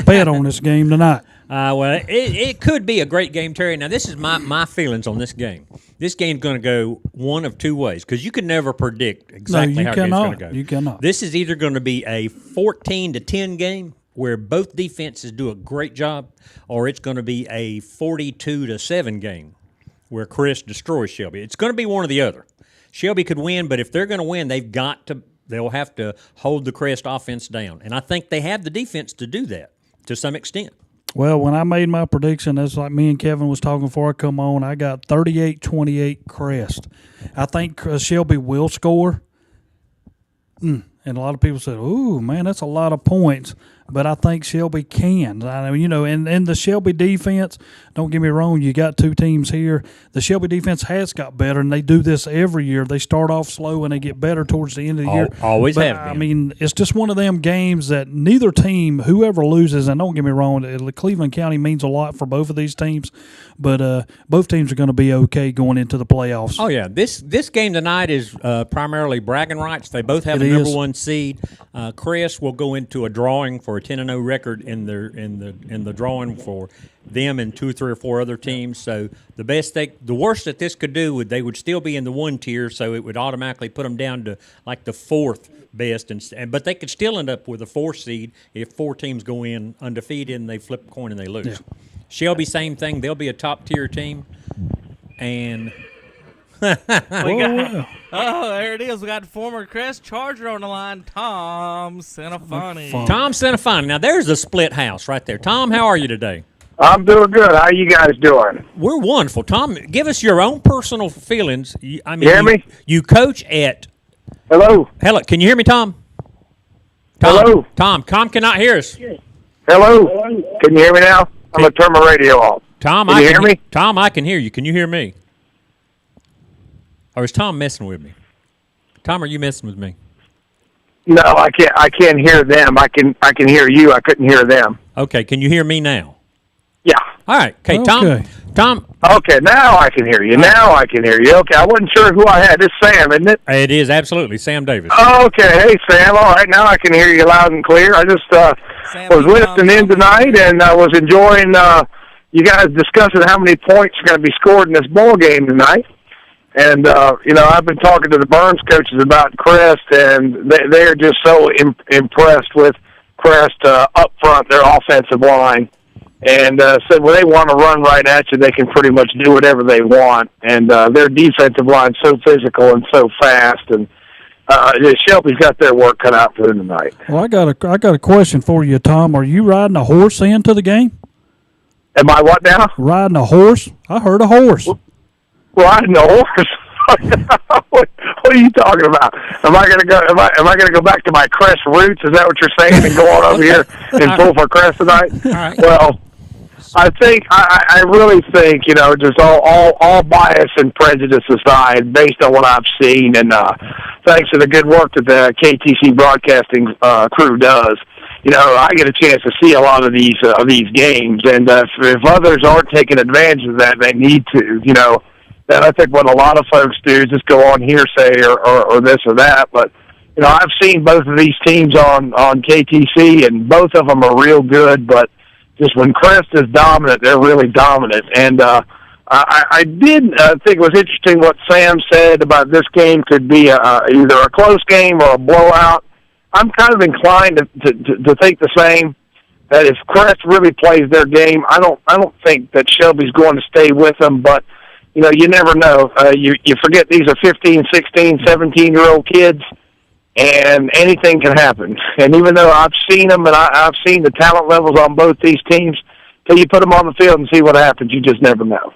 Bet on this game tonight. Well, it could be a great game, Terry. Now, this is my feelings on this game. This game's going to go one of 2 ways because you can never predict exactly how a game's going to go. You cannot. This is either going to be a 14-10 game where both defenses do a great job, or it's going to be a 42-7 game where Chris destroys Shelby. It's going to be one or the other. Shelby could win, but if they're going to win, they'll have to hold the Crest offense down. And I think they have the defense to do that to some extent. Well, when I made my prediction, that's like me and Kevin was talking before I come on, I got 38-28 Crest. I think Shelby will score. And a lot of people said, ooh, man, that's a lot of points. But I think Shelby can. And the Shelby defense, don't get me wrong, you got 2 teams here. The Shelby defense has got better, and they do this every year. They start off slow, and they get better towards the end of the year. Always but, have been. I mean, it's just one of them games that neither team, whoever loses, and don't get me wrong, Cleveland County means a lot for both of these teams, but both teams are going to be okay going into the playoffs. Oh, yeah. This game tonight is primarily bragging rights. They both have a number 1 seed. Crest will go into a drawing for a 10-0 record in the drawing for them and 2, 3, or 4 other teams. So the worst that this could do they would still be in the 1 tier, so it would automatically put them down to like the 4th best, but they could still end up with a 4 seed if 4 teams go in undefeated and they flip a coin and they lose. Yeah. Shelby, same thing. They'll be a top tier team, and. Oh, there it is. We got former Crest Charger on the line, Tom Senafani. Tom Senafani. Now, there's a split house right there. Tom, how are you today? I'm doing good. How are you guys doing? We're wonderful. Tom, give us your own personal feelings. You hear me? You coach at... Hello? Hello. Can you hear me, Tom? Hello? Tom cannot hear us. Hello? Can you hear me now? I'm going to turn my radio off. Tom, can you hear me? Tom, I can hear you. Can you hear me? Or is Tom messing with me? Tom, are you messing with me? No, I can't. I can't hear them. I can hear you. I couldn't hear them. Okay, can you hear me now? Yeah. All right. Okay, Tom. Okay, now I can hear you. Now I can hear you. Okay, I wasn't sure who I had. It's Sam, isn't it? It is, absolutely. Sam Davis. Okay. Hey, Sam. All right, now I can hear you loud and clear. I just was listening in tonight, and I was enjoying you guys discussing how many points are going to be scored in this ball game tonight. And, I've been talking to the Burns coaches about Crest, and they're just so impressed with Crest up front, their offensive line. And said when they want to run right at you, they can pretty much do whatever they want. And their defensive line's so physical and so fast. And Shelby's got their work cut out for them tonight. Well, I got a question for you, Tom. Are you riding a horse into the game? Am I what now? Riding a horse? I heard a horse. Riding a horse? What are you talking about? Am I going to go? Am I going to go back to my Crest roots? Is that what you're saying? And go on over here and pull for Crest tonight? All right. Well, I really think just all bias and prejudice aside, based on what I've seen, and thanks to the good work that the KTC broadcasting crew does. I get a chance to see a lot of these games, and if others aren't taking advantage of that, they need to. And I think what a lot of folks do is just go on hearsay or this or that. But, I've seen both of these teams on KTC, and both of them are real good. But just when Crest is dominant, they're really dominant. And I did think it was interesting what Sam said about this game could be either a close game or a blowout. I'm kind of inclined to think the same. that if Crest really plays their game, I don't think that Shelby's going to stay with them. But you never know. You forget these are 15, 16, 17-year-old kids, and anything can happen. And even though I've seen them and I've seen the talent levels on both these teams, till you put them on the field and see what happens, you just never know.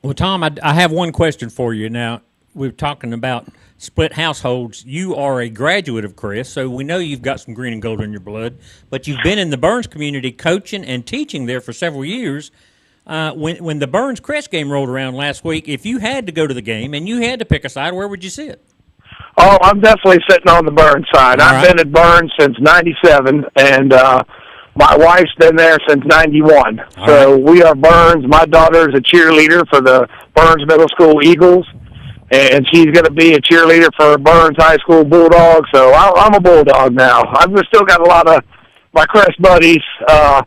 Well, Tom, I have one question for you. Now, we're talking about split households. You are a graduate of Crest, so we know you've got some green and gold in your blood, but you've been in the Burns community coaching and teaching there for several years. When the Burns-Crest game rolled around last week, if you had to go to the game and you had to pick a side, where would you sit? Oh, I'm definitely sitting on the Burns side. I've been at Burns since '97, and my wife's been there since '91. So we are Burns. My daughter is a cheerleader for the Burns Middle School Eagles, and she's going to be a cheerleader for Burns High School Bulldogs. So I'm a Bulldog now. I've still got a lot of my Crest buddies, and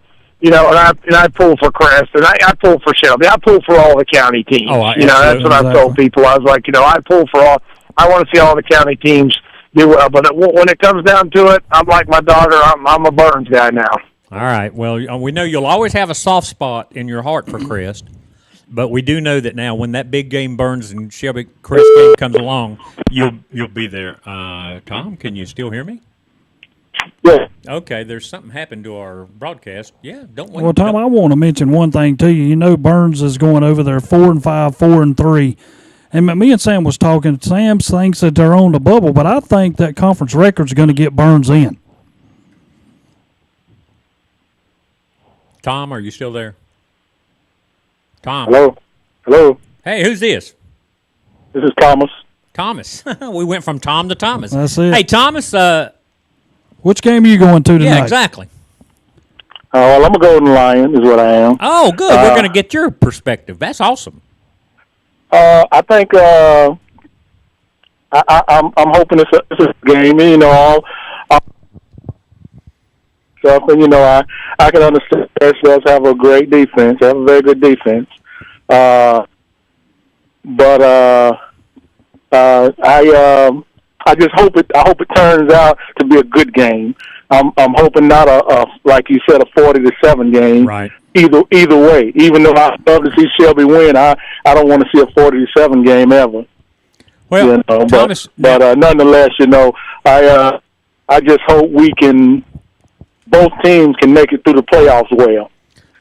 I pull for Crest, and I pull for Shelby. I pull for all the county teams. That's what I've told people. I was like, I pull for all. I want to see all the county teams do well. But when it comes down to it, I'm like my daughter. I'm a Burns guy now. All right. Well, we know you'll always have a soft spot in your heart for Crest, but we do know that now when that big game Burns and Shelby Crest game comes along, you'll be there. Tom, can you still hear me? Yeah. Okay. There's something happened to our broadcast. Yeah. Don't wait. Well, Tom, I want to mention one thing to you. Burns is going over there 4-5, 4-3. And me and Sam was talking. Sam thinks that they're on the bubble, but I think that conference record's going to get Burns in. Tom, are you still there? Tom. Hello. Hey, who's this? This is Thomas. Thomas. We went from Tom to Thomas. That's it. Hey, Thomas. Which game are you going to tonight? Yeah, exactly. Well, I'm a Golden Lion is what I am. Oh, good. We're going to get your perspective. That's awesome. I think I'm hoping it's a game. Stuff, and I can understand ourselves have a great defense, have a very good defense. But I just hope it turns out to be a good game. I'm hoping not a like you said, a 40-7 game. Right. Either way, even though I love to see Shelby win, I don't want to see a 40-7 game ever. Well, Thomas, but nonetheless, I just hope both teams can make it through the playoffs well.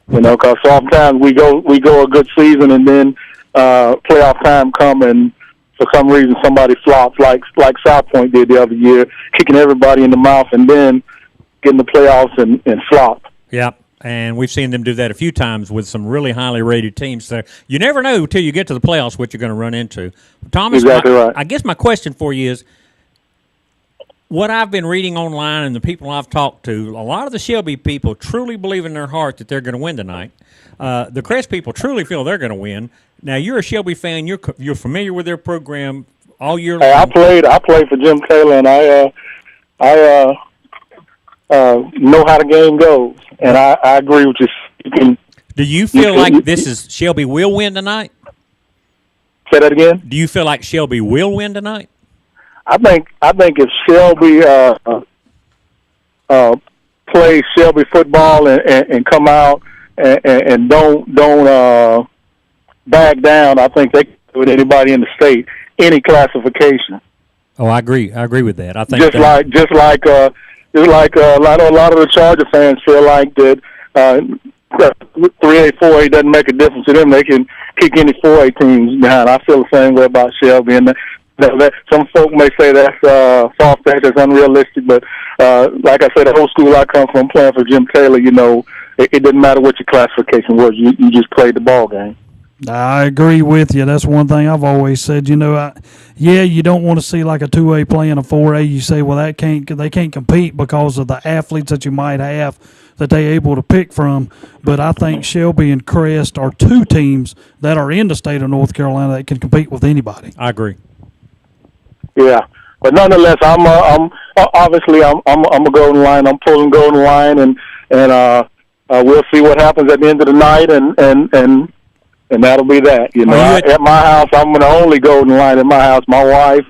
Because sometimes we go a good season and then playoff time come and for some reason somebody flops like South Point did the other year, kicking everybody in the mouth and then getting the playoffs and flop. Yeah. And we've seen them do that a few times with some really highly rated teams. So you never know until you get to the playoffs what you're going to run into. Thomas, exactly right. I guess my question for you is, what I've been reading online and the people I've talked to, a lot of the Shelby people truly believe in their heart that they're going to win tonight. The Crest people truly feel they're going to win. Now, you're a Shelby fan. You're familiar with their program all year long. Hey, I played for Jim Taylor, and I know how the game goes. And I agree with you. Do you feel like Shelby will win tonight? Say that again? Do you feel like Shelby will win tonight? I think if Shelby plays Shelby football and come out and don't back down, I think they can do it anybody in the state, any classification. Oh, I agree. I agree with that. I think just like a lot of the Charger fans feel like that 3A, 4A doesn't make a difference to them. They can kick any 4A teams down. I feel the same way about Shelby. And that some folk may say that's far-fetched, that's unrealistic, but like I said, the whole school I come from, playing for Jim Taylor, it didn't matter what your classification was. You just played the ball game. I agree with you. That's one thing I've always said. You don't want to see like a 2A playing a 4A. You say, well, they can't compete because of the athletes that you might have that they're able to pick from. But I think Shelby and Crest are two teams that are in the state of North Carolina that can compete with anybody. I agree. Yeah, but nonetheless, I'm obviously I'm a Golden Lion. I'm pulling Golden Lion, and we'll see what happens at the end of the night, and that'll be that. At my house, I'm the only Golden Lion at my house. My wife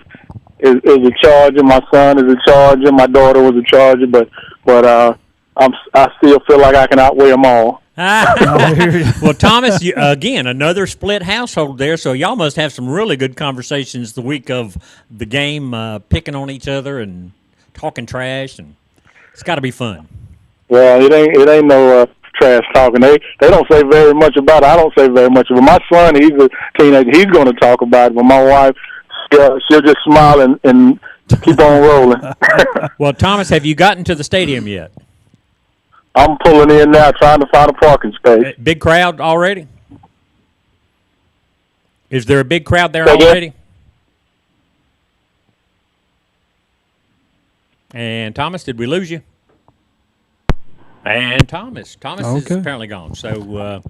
is a Charger. My son is a Charger. My daughter was a Charger. But I still feel like I can outweigh them all. Well, Thomas, again, another split household there, so y'all must have some really good conversations the week of the game, picking on each other and talking trash, and it's got to be fun. Well, it ain't no trash talking. They don't say very much about it. I don't say very much about it. My son, he's a teenager. He's going to talk about it, but my wife, she'll just smile and keep on rolling. Well, Thomas, have you gotten to the stadium yet? I'm pulling in now, trying to find a parking space. Big crowd already? Is there a big crowd there already? And Thomas, did we lose you? And Thomas is apparently gone. So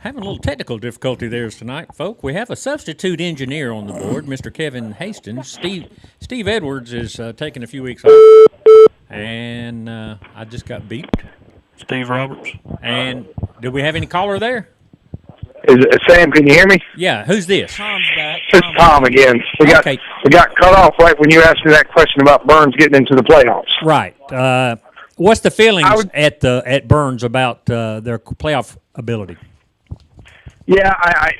having a little technical difficulty there tonight, folk. We have a substitute engineer on the board, Mr. Kevin Hastings. Steve Edwards is taking a few weeks off. And I just got beeped. Steve Roberts. And do we have any caller there? Sam, can you hear me? Yeah, who's this? Tom's back. It's Tom again. We got cut off right when you asked me that question about Burns getting into the playoffs. Right. What's the feelings at Burns about their playoff ability? Yeah,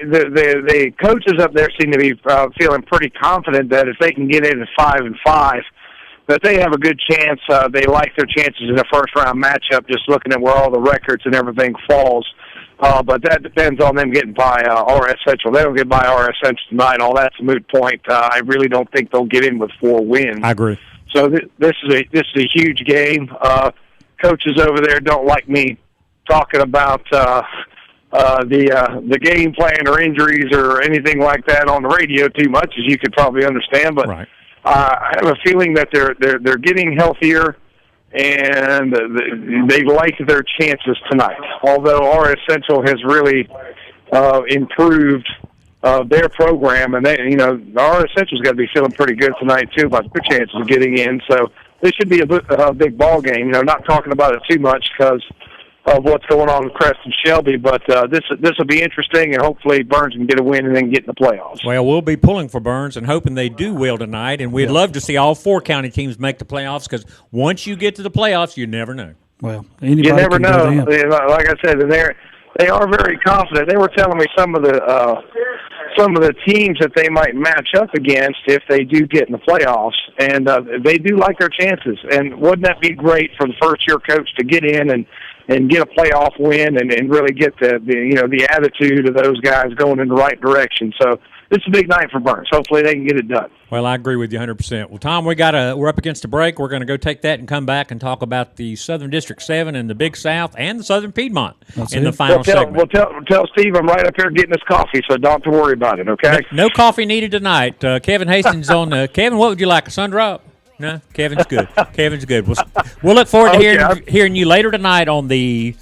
the coaches up there seem to be feeling pretty confident that if they can get in at 5-5, that they have a good chance. They like their chances in a first-round matchup, just looking at where all the records and everything falls. But that depends on them getting by RS Central. They don't get by RS Central tonight. All that's a moot point. I really don't think they'll get in with 4 wins. I agree. So this is a huge game. Coaches over there don't like me talking about the game plan or injuries or anything like that on the radio too much, as you could probably understand. But right. I have a feeling that they're getting healthier, and they like their chances tonight. Although RS Central has really improved their program, and RS Central's got to be feeling pretty good tonight too about their chances of getting in. So this should be a big ball game. Not talking about it too much because of what's going on with Crest and Shelby, but this will be interesting, and hopefully Burns can get a win and then get in the playoffs. Well, we'll be pulling for Burns and hoping they do well tonight, and we'd love to see all 4 county teams make the playoffs because once you get to the playoffs, you never know. Well, anybody you never can know. get in. Like I said, they are very confident. They were telling me some of the teams that they might match up against if they do get in the playoffs, and they do like their chances. And wouldn't that be great for the first-year coach to get in and get a playoff win and really get the attitude of those guys going in the right direction? So it's a big night for Burns. Hopefully they can get it done. Well, I agree with you 100%. Well, Tom, we're up against a break. We're going to go take that and come back and talk about the Southern District 7 and the Big South and the Southern Piedmont the final segment. Tell Steve I'm right up here getting his coffee, so don't have to worry about it, okay? No coffee needed tonight. Kevin Hastings on Kevin, what would you like, a sun drop? No, Kevin's good. Kevin's good. We'll look forward to hearing you later tonight on the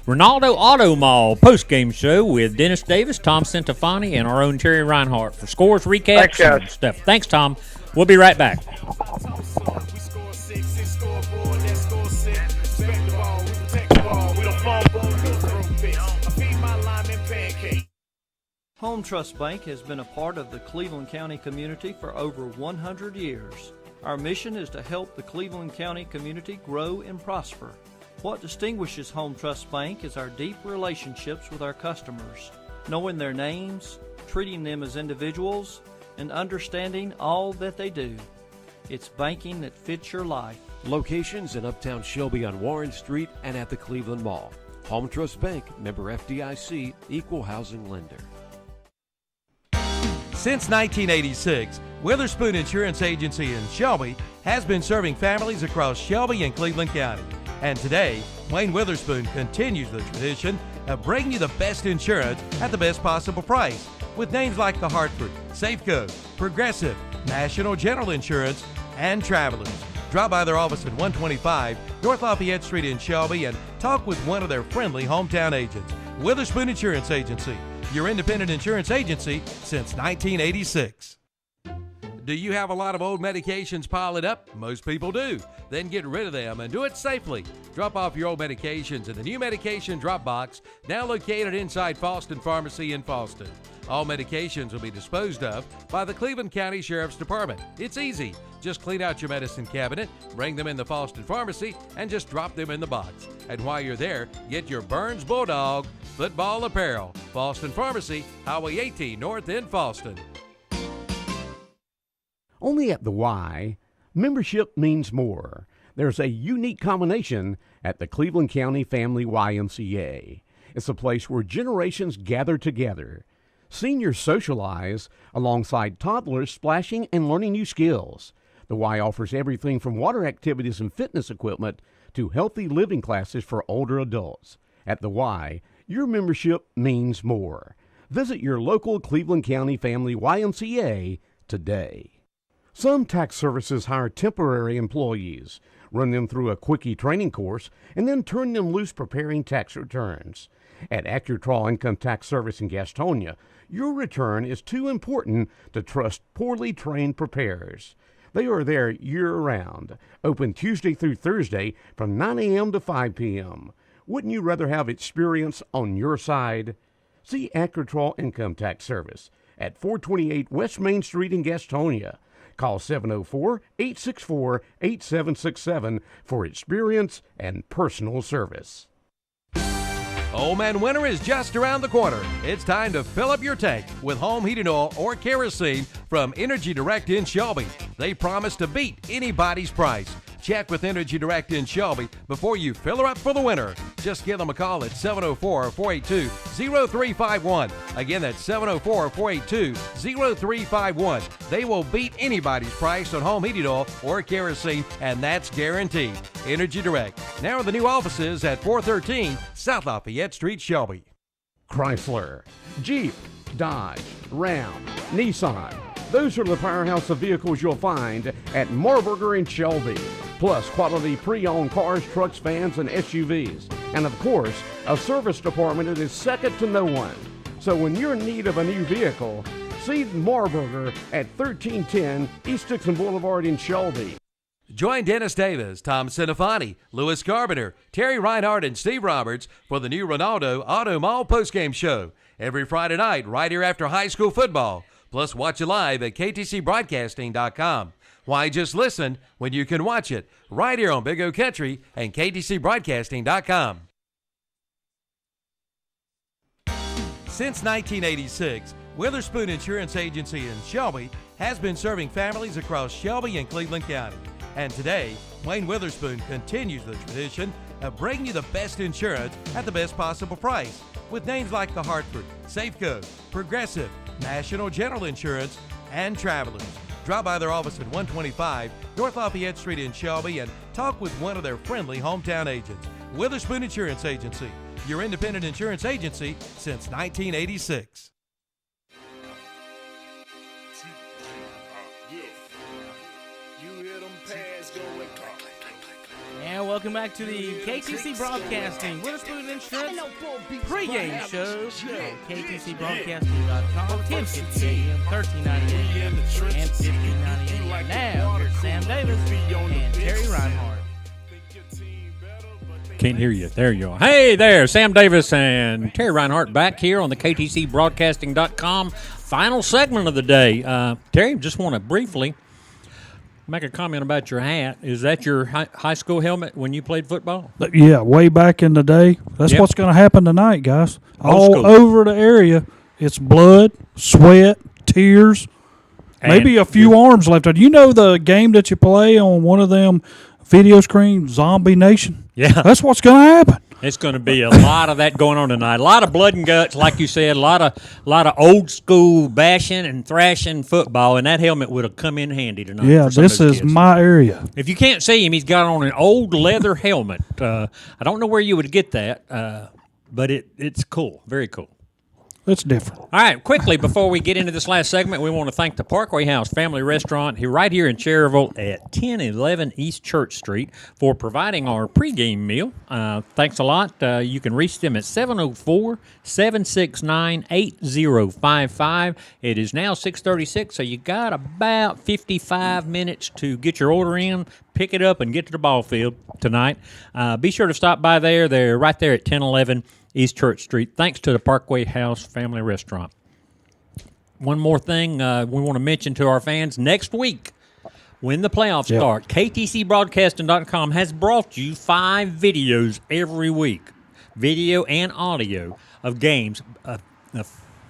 Ronaldo Auto Mall post-game show with Dennis Davis, Tom Centofanti, and our own Terry Reinhardt for scores, recaps, and stuff. Thanks, Tom. We'll be right back. Home Trust Bank has been a part of the Cleveland County community for over 100 years. Our mission is to help the Cleveland County community grow and prosper. What distinguishes Home Trust Bank is our deep relationships with our customers, knowing their names, treating them as individuals, and understanding all that they do. It's banking that fits your life. Locations in Uptown Shelby on Warren Street and at the Cleveland Mall. Home Trust Bank, member FDIC, equal housing lender. Since 1986, Witherspoon Insurance Agency in Shelby has been serving families across Shelby and Cleveland County. And today, Wayne Witherspoon continues the tradition of bringing you the best insurance at the best possible price with names like the Hartford, Safeco, Progressive, National General Insurance, and Travelers. Drop by their office at 125 North Lafayette Street in Shelby and talk with one of their friendly hometown agents. Witherspoon Insurance Agency, your independent insurance agency since 1986. Do you have a lot of old medications piling up? Most people do. Then get rid of them and do it safely. Drop off your old medications in the new medication drop box, now located inside Falston Pharmacy in Falston. All medications will be disposed of by the Cleveland County Sheriff's Department. It's easy. Just clean out your medicine cabinet, bring them in the Falston Pharmacy, and just drop them in the box. And while you're there, get your Burns Bulldog football apparel. Falston Pharmacy, Highway 18 North in Falston. Only at the Y, membership means more. There's a unique combination at the Cleveland County Family YMCA. It's a place where generations gather together. Seniors socialize alongside toddlers splashing and learning new skills. The Y offers everything from water activities and fitness equipment to healthy living classes for older adults. At the Y, your membership means more. Visit your local Cleveland County Family YMCA today. Some tax services hire temporary employees, run them through a quickie training course, and then turn them loose preparing tax returns. At AccuTraw Income Tax Service in Gastonia, your return is too important to trust poorly trained preparers. They are there year-round, open Tuesday through Thursday from 9 a.m. to 5 p.m. Wouldn't you rather have experience on your side? See AccuTraw Income Tax Service at 428 West Main Street in Gastonia. Call 704-864-8767 for experience and personal service. Old Man Winter is just around the corner. It's time to fill up your tank with home heating oil or kerosene from Energy Direct in Shelby. They promise to beat anybody's price. Check with Energy Direct in Shelby before you fill her up for the winter. Just give them a call at 704-482-0351. Again, that's 704-482-0351. They will beat anybody's price on home heating oil or kerosene, and that's guaranteed. Energy Direct. Now in the new offices at 413 South Lafayette Street, Shelby. Chrysler, Jeep, Dodge, Ram, Nissan. Those are the powerhouse of vehicles you'll find at Marburger in Shelby. Plus quality pre-owned cars, trucks, vans, and SUVs. And of course, a service department that is second to no one. So when you're in need of a new vehicle, see Marburger at 1310 East Dixon Boulevard in Shelby. Join Dennis Davis, Tom Cinefani, Louis Carpenter, Terry Reinhardt, and Steve Roberts for the new Ronaldo Auto Mall postgame show every Friday night right here after high school football. Plus, watch it live at ktcbroadcasting.com. Why just listen when you can watch it right here on Big O Country and ktcbroadcasting.com. Since 1986, Witherspoon Insurance Agency in Shelby has been serving families across Shelby and Cleveland County. And today, Wayne Witherspoon continues the tradition of bringing you the best insurance at the best possible price with names like the Hartford, Safeco, Progressive, National General Insurance, and Travelers. Drop by their office at 125 North Lafayette Street in Shelby and talk with one of their friendly hometown agents. Witherspoon Insurance Agency, your independent insurance agency since 1986. And welcome back to the KTC Broadcasting Witherspoon Insurance Pregame Show on KTCBroadcasting.com, 1050 AM, 1390 AM, and 1590 AM. Now, here's Sam Davis and Terry Reinhardt. Can't hear you. There you are. Hey there, Sam Davis and Terry Reinhardt back here on the KTCBroadcasting.com final segment of the day. Terry, just want to briefly make a comment about your hat. Is that your high school helmet when you played football? Yeah, way back in the day. That's what's going to happen tonight, guys. Old school. All over the area, it's blood, sweat, tears, maybe a few arms left out. You know the game that you play on one of them video screens, Zombie Nation? Yeah. That's what's going to happen. It's going to be a lot of that going on tonight. A lot of blood and guts, like you said. A lot of old school bashing and thrashing football, and that helmet would have come in handy tonight. Yeah, for some this of those is kids. my area. If you can't see him, he's got on an old leather helmet. I don't know where you would get that, but it's cool, very cool. It's different. All right, quickly, before we get into this last segment, we want to thank the Parkway House Family Restaurant here, right here in Cherryville at 1011 East Church Street for providing our pregame meal. Thanks a lot. You can reach them at 704-769-8055. It is now 6:36, so you got about 55 minutes to get your order in, pick it up, and get to the ball field tonight. Be sure to stop by there. They're right there at 1011 East Church Street. Thanks to the Parkway House Family Restaurant. one more thing we want to mention to our fans. Next week, when the playoffs start, KTCBroadcasting.com has brought you 5 videos every week, video and audio of games.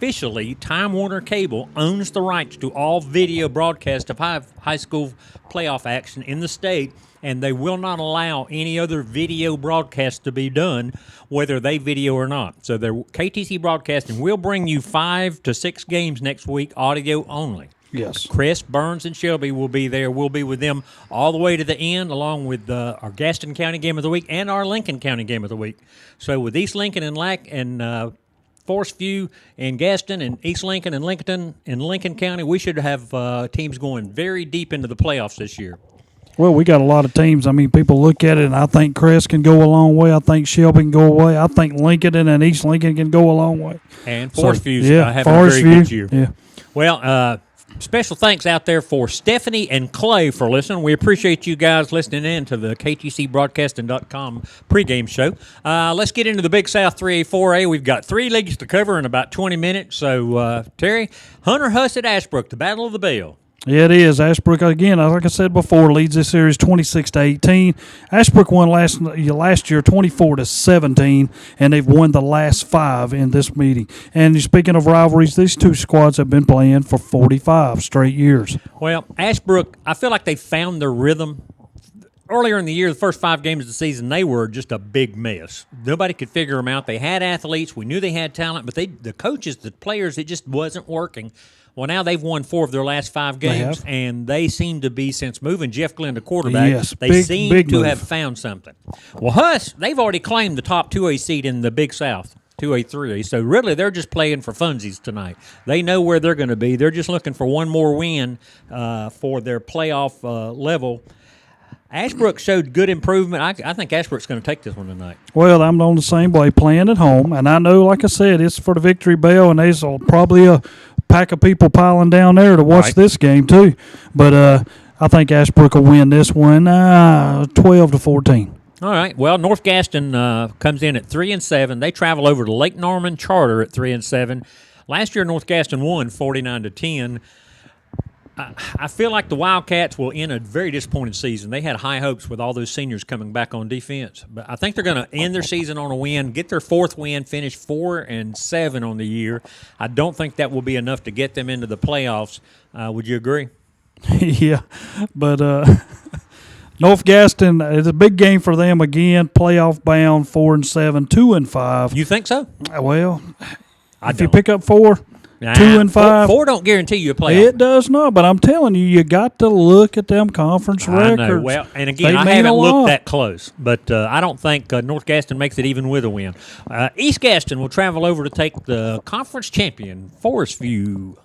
Officially, Time Warner Cable owns the rights to all video broadcast of high school playoff action in the state, and they will not allow any other video broadcast to be done, whether they video or not. So KTC Broadcasting will bring you 5 to 6 games next week, audio only. Yes. Chris, Burns, and Shelby will be there. We'll be with them all the way to the end, along with our Gaston County Game of the Week and our Lincoln County Game of the Week. So with East Lincoln and Forest View and Gaston and East Lincoln and Lincoln County, we should have teams going very deep into the playoffs this year. Well, we got a lot of teams. I mean, people look at it, and I think Crest can go a long way. I think Shelby can go away. I think Lincoln and East Lincoln can go a long way. And Forest View's having a very good year. Yeah. Well, special thanks out there for Stephanie and Clay for listening. We appreciate you guys listening in to the KTCBroadcasting.com pregame show. Let's get into the Big South 3A, 4A. We've got 3 leagues to cover in about 20 minutes. So, Terry, Hunter Huss at Ashbrook, the Battle of the Bell. Yeah, it is. Ashbrook, again, like I said before, leads this series 26-18. Ashbrook won last year 24-17, and they've won the last 5 in this meeting. And speaking of rivalries, these two squads have been playing for 45 straight years. Well, Ashbrook, I feel like they found their rhythm. Earlier in the year, the first 5 games of the season, they were just a big mess. Nobody could figure them out. They had athletes. We knew they had talent, but the coaches, the players, it just wasn't working. Well, now they've won 4 of their last 5 games, and they seem to be, since moving Jeff Glenn to quarterback, they seem to have found something. Well, Huss, they've already claimed the top 2A seed in the Big South, 2A, 3A. So really, they're just playing for funsies tonight. They know where they're going to be. They're just looking for one more win for their playoff level. Ashbrook showed good improvement. I think Ashbrook's going to take this one tonight. Well, I'm on the same way, playing at home, and I know, like I said, it's for the victory bell, and there's probably a pack of people piling down there to watch this game too. But I think Ashbrook will win this one 12-14. All right. Well, North Gaston comes in at 3-7. They travel over to Lake Norman Charter at 3-7. Last year, North Gaston won 49-10. I feel like the Wildcats will end a very disappointed season. They had high hopes with all those seniors coming back on defense. But I think they're going to end their season on a win, get their 4th win, finish 4-7 on the year. I don't think that will be enough to get them into the playoffs. Would you agree? Yeah, but North Gaston, it's a big game for them again, playoff bound, 4-7, 2-5. You think so? Well, if you pick up 4, 2-5. 4 don't guarantee you a playoff. It does not, but I'm telling you, you got to look at them conference records. I know. Well, and again, I haven't looked that close, but I don't think North Gaston makes it even with a win. East Gaston will travel over to take the conference champion, Forest View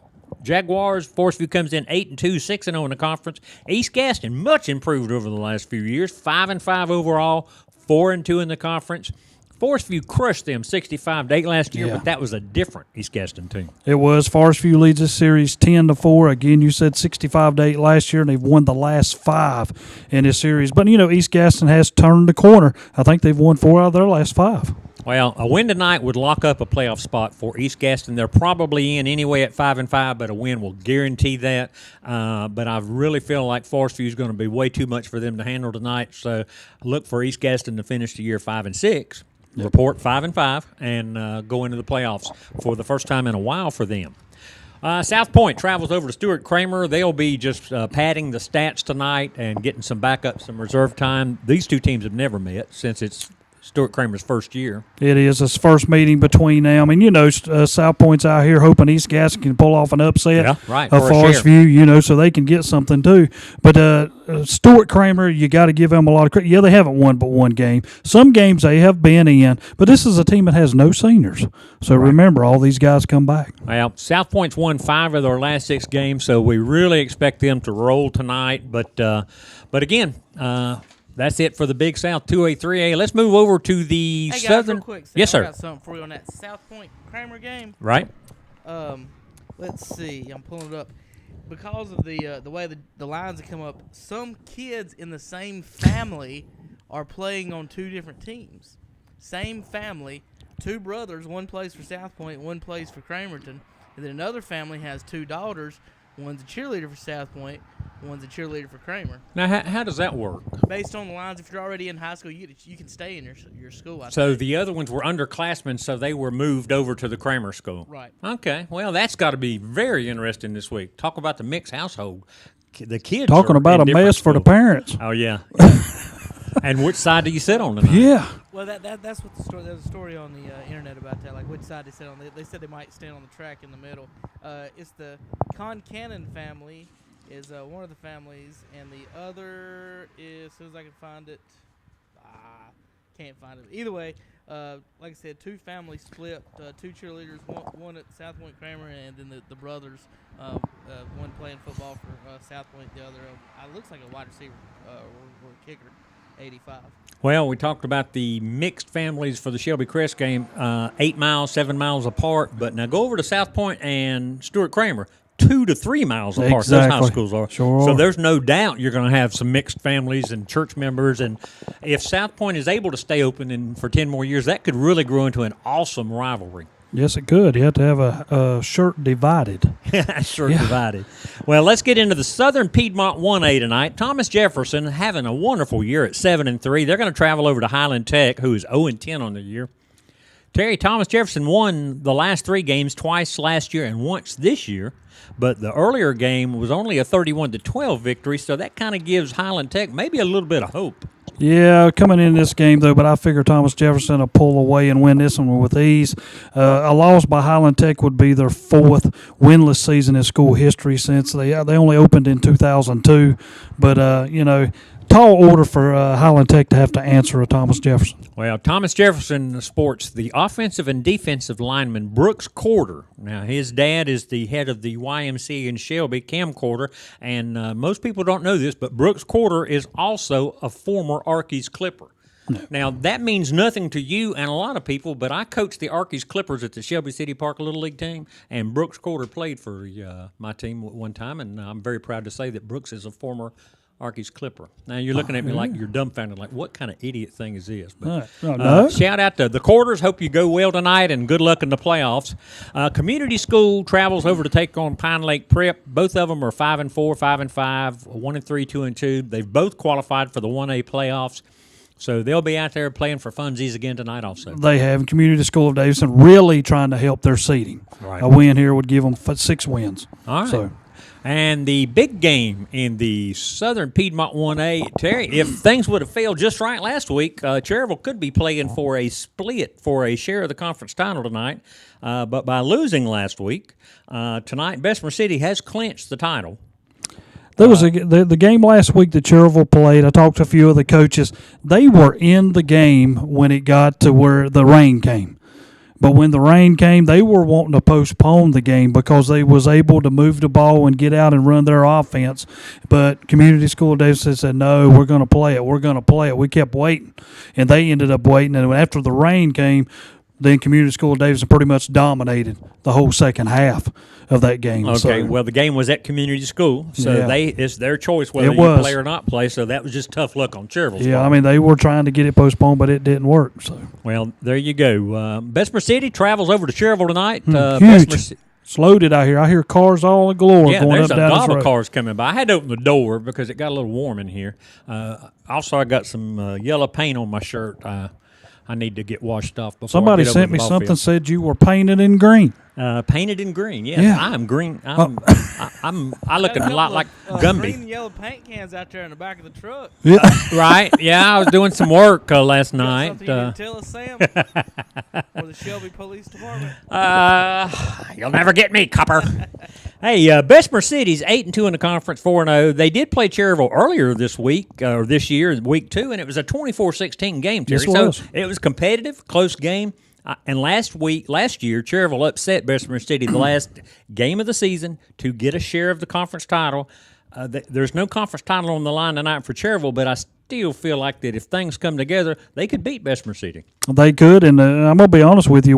Jaguars. Forest View comes in 8-2, 6-0 in the conference. East Gaston, much improved over the last few years, 5-5 overall, 4-2 in the conference. Forest View crushed them 65-8 last year, but that was a different East Gaston team. It was. Forest View leads this series 10-4. Again, you said 65-8 last year, and they've won the last 5 in this series. But, East Gaston has turned the corner. I think they've won 4 out of their last 5. Well, a win tonight would lock up a playoff spot for East Gaston. They're probably in anyway at 5-5, but a win will guarantee that. But I really feel like Forest View is going to be way too much for them to handle tonight. So look for East Gaston to finish the year 5-6. Report 5-5 and go into the playoffs for the first time in a while for them. South Point travels over to Stuart Kramer. They'll be just padding the stats tonight and getting some backup, some reserve time. These two teams have never met since it's Stuart Kramer's first year. It is his first meeting between them. And, South Point's out here hoping East Gaston can pull off an upset of Forest View, so they can get something too. But Stuart Kramer, you got to give them a lot of credit. Yeah, they haven't won but one game. Some games they have been in, but this is a team that has no seniors. So remember, all these guys come back. Well, South Point's won 5 of their last 6 games, so we really expect them to roll tonight. But again, that's it for the Big South 2A, 3A. Let's move over to the Southern. Southern. Real quick, Sam, yes, sir. I got something for you on that South Point Kramer game. Right. Let's see. I'm pulling it up. Because of the way the lines have come up, some kids in the same family are playing on 2 different teams. Same family, 2 brothers. One plays for South Point, one plays for Cramerton. And then another family has 2 daughters. One's a cheerleader for South Point. One's a cheerleader for Kramer. Now, how does that work? Based on the lines, if you're already in high school, you can stay in your school. I So think. the other ones were underclassmen, so they were moved over to the Kramer school. Right. Okay. Well, that's got to be very interesting this week. Talk about the mixed household. The kids Talking are about in a mess different for the schools. parents. Oh yeah. And which side do you sit on tonight? Yeah. Well, that's what the story. There's a story on the internet about that, like which side they sit on. They said they might stand on the track in the middle. It's the Concannon family is one of the families, and the other is, as soon as I can find it, can't find it. Either way, like I said, 2 families split, 2 cheerleaders, one at South Point Kramer, and then the brothers, one playing football for South Point, the other looks like a wide receiver or kicker, 85. Well, we talked about the mixed families for the Shelby Crest game, 8 miles, 7 miles apart. But now go over to South Point and Stuart Kramer, 2 to 3 miles apart. Exactly. Those high schools are. Sure So are. there's no doubt you're going to have some mixed families and church members. And if South Point is able to stay open for 10 more years, that could really grow into an awesome rivalry. Yes, it could. You have to have a shirt divided. Sure, divided. Well, let's get into the Southern Piedmont 1A tonight. Thomas Jefferson having a wonderful year at 7-3. They're going to travel over to Highland Tech, who is 0-10 on the year. Terry, Thomas Jefferson won the last 3 games, twice last year and once this year. But the earlier game was only a 31-12 victory, so that kind of gives Highland Tech maybe a little bit of hope. Yeah, coming in this game, though, but I figure Thomas Jefferson will pull away and win this one with ease. A loss by Highland Tech would be their 4th winless season in school history since they only opened in 2002. But, tall order for Highland Tech to have to answer a Thomas Jefferson. Well, Thomas Jefferson sports the offensive and defensive lineman Brooks Corder. Now, his dad is the head of the YMCA in Shelby, Cam Corder, and most people don't know this, but Brooks Corder is also a former Arkies Clipper. Now, that means nothing to you and a lot of people, but I coached the Arkies Clippers at the Shelby City Park Little League team, and Brooks Corder played for my team one time, and I'm very proud to say that Brooks is a former Arkies Clipper. Now, you're looking at me like you're dumbfounded, like, what kind of idiot thing is this? But no. shout out to the Quarters. Hope you go well tonight, and good luck in the playoffs. Community School travels over to take on Pine Lake Prep. Both of them are 5-4, 5-5, 1-3, 2-2. They've both qualified for the 1A playoffs. So they'll be out there playing for funsies again tonight also. They have. Community School of Davidson really trying to help their seeding. Right. A win here would give them 6 wins. All right. So. And the big game in the Southern Piedmont 1A, Terry, if things would have failed just right last week, Cherryville could be playing for a split for a share of the conference title tonight. But by losing last week, tonight Bessemer City has clinched the title. There was the game last week that Cherryville played. I talked to a few of the coaches. They were in the game when it got to where the rain came. But when the rain came, they were wanting to postpone the game because they was able to move the ball and get out and run their offense. But Community School of Davidson said, no, we're going to play it. We're going to play it. We kept waiting, and they ended up waiting. And after the rain came, then Community School of Davidson pretty much dominated the whole second half of that game. Okay, so, well, the game was at Community School, so Yeah. it's their choice whether It you was. play or not play, so that was just tough luck on Cherryville's yeah, part. I mean, they were trying to get it postponed, but it didn't work. So Well, there you go. Bessemer City travels over to Cherryville tonight. huge. It's loaded out here. I hear cars all galore Yeah, going there's up a down this lot road. of cars coming by. I had to open the door because it got a little warm in here. Also, I got some yellow paint on my shirt. I need to get washed off before Somebody I get over sent to me the ball something, field. said you were painted in green. Painted in green. Yes, Yeah. I am green. I look Got a lot like green Gumby. and yellow paint cans out there in the back of the truck. Yeah. Right? Yeah, I was doing some work last Got night. something you can tell us, Sam? Or the Shelby Police Department? You'll never get me, copper. Hey, Bessemer City's 8-2 in the conference, 4-0. They did play Cherryville earlier this week or this year, week 2, and it was a 24-16 game. Terry. Yes, it was. So it was competitive, close game. And last year, Cherryville upset Bessemer City the last game of the season to get a share of the conference title. There's no conference title on the line tonight for Cherryville, but I still feel like that if things come together, they could beat Bessemer City. They could, and I'm going to be honest with you.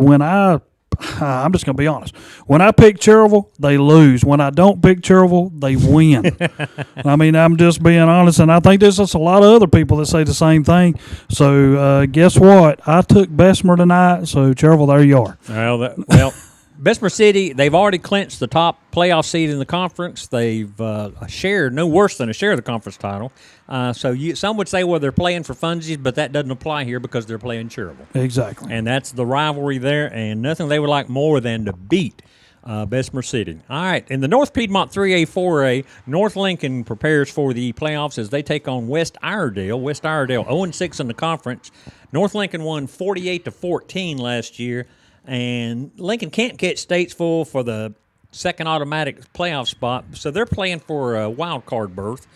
I'm just going to be honest. When I pick Cherryville, they lose. When I don't pick Cherryville, they win. I mean, I'm just being honest, and I think there's just a lot of other people that say the same thing. So guess what? I took Bessemer tonight, so Cherryville, there you are. Well, Bessemer City, they've already clinched the top playoff seed in the conference. They've shared no worse than a share of the conference title. Some would say, well, they're playing for funsies, but that doesn't apply here because they're playing Cherville. Exactly. And that's the rivalry there, and nothing they would like more than to beat Bessemer City. All right, in the North Piedmont 3A, 4A, North Lincoln prepares for the playoffs as they take on West Iredale. West Iredale 0-6 in the conference. North Lincoln won 48-14 last year. And Lincoln can't catch Statesville for the second automatic playoff spot, so they're playing for a wild card berth.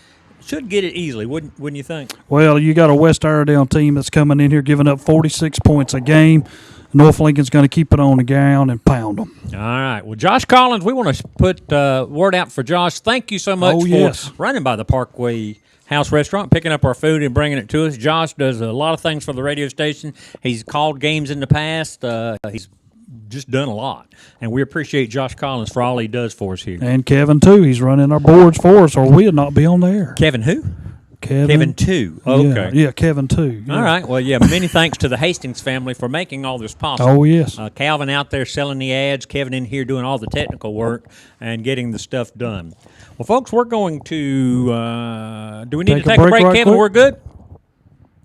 Should get it easily, wouldn't you think? Well, you got a West Iredale team that's coming in here giving up 46 points a game. North Lincoln's going to keep it on the ground and pound them. All right. Well, Josh Collins, we want to put word out for Josh. Thank you so much for running by the Parkway House Restaurant, picking up our food and bringing it to us. Josh does a lot of things for the radio station. He's called games in the past. He's just done a lot, and we appreciate Josh Collins for all he does for us here. And Kevin, too. He's running our boards for us, or we'd not be on the air. Kevin who? Kevin 2. Okay. Yeah, Kevin 2. Yeah. All right. Well, yeah, many thanks to the Hastings family for making all this possible. Oh, yes. Calvin out there selling the ads, Kevin in here doing all the technical work and getting the stuff done. Well, folks, we're going to do we need to take a break, right Kevin? Quick? We're good?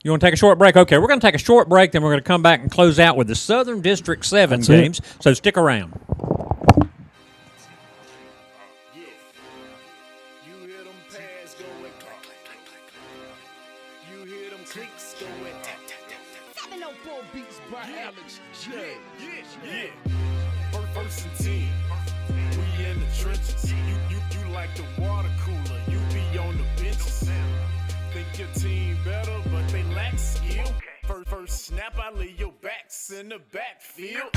You want to take a short break? Okay, we're going to take a short break, then we're going to come back and close out with the Southern District 7 games. So stick around. First and 10, we in the trenches. You like the water cooler, you be on the benches. Think your team better, but they lack skill. First snap, I lay your backs in the backfield.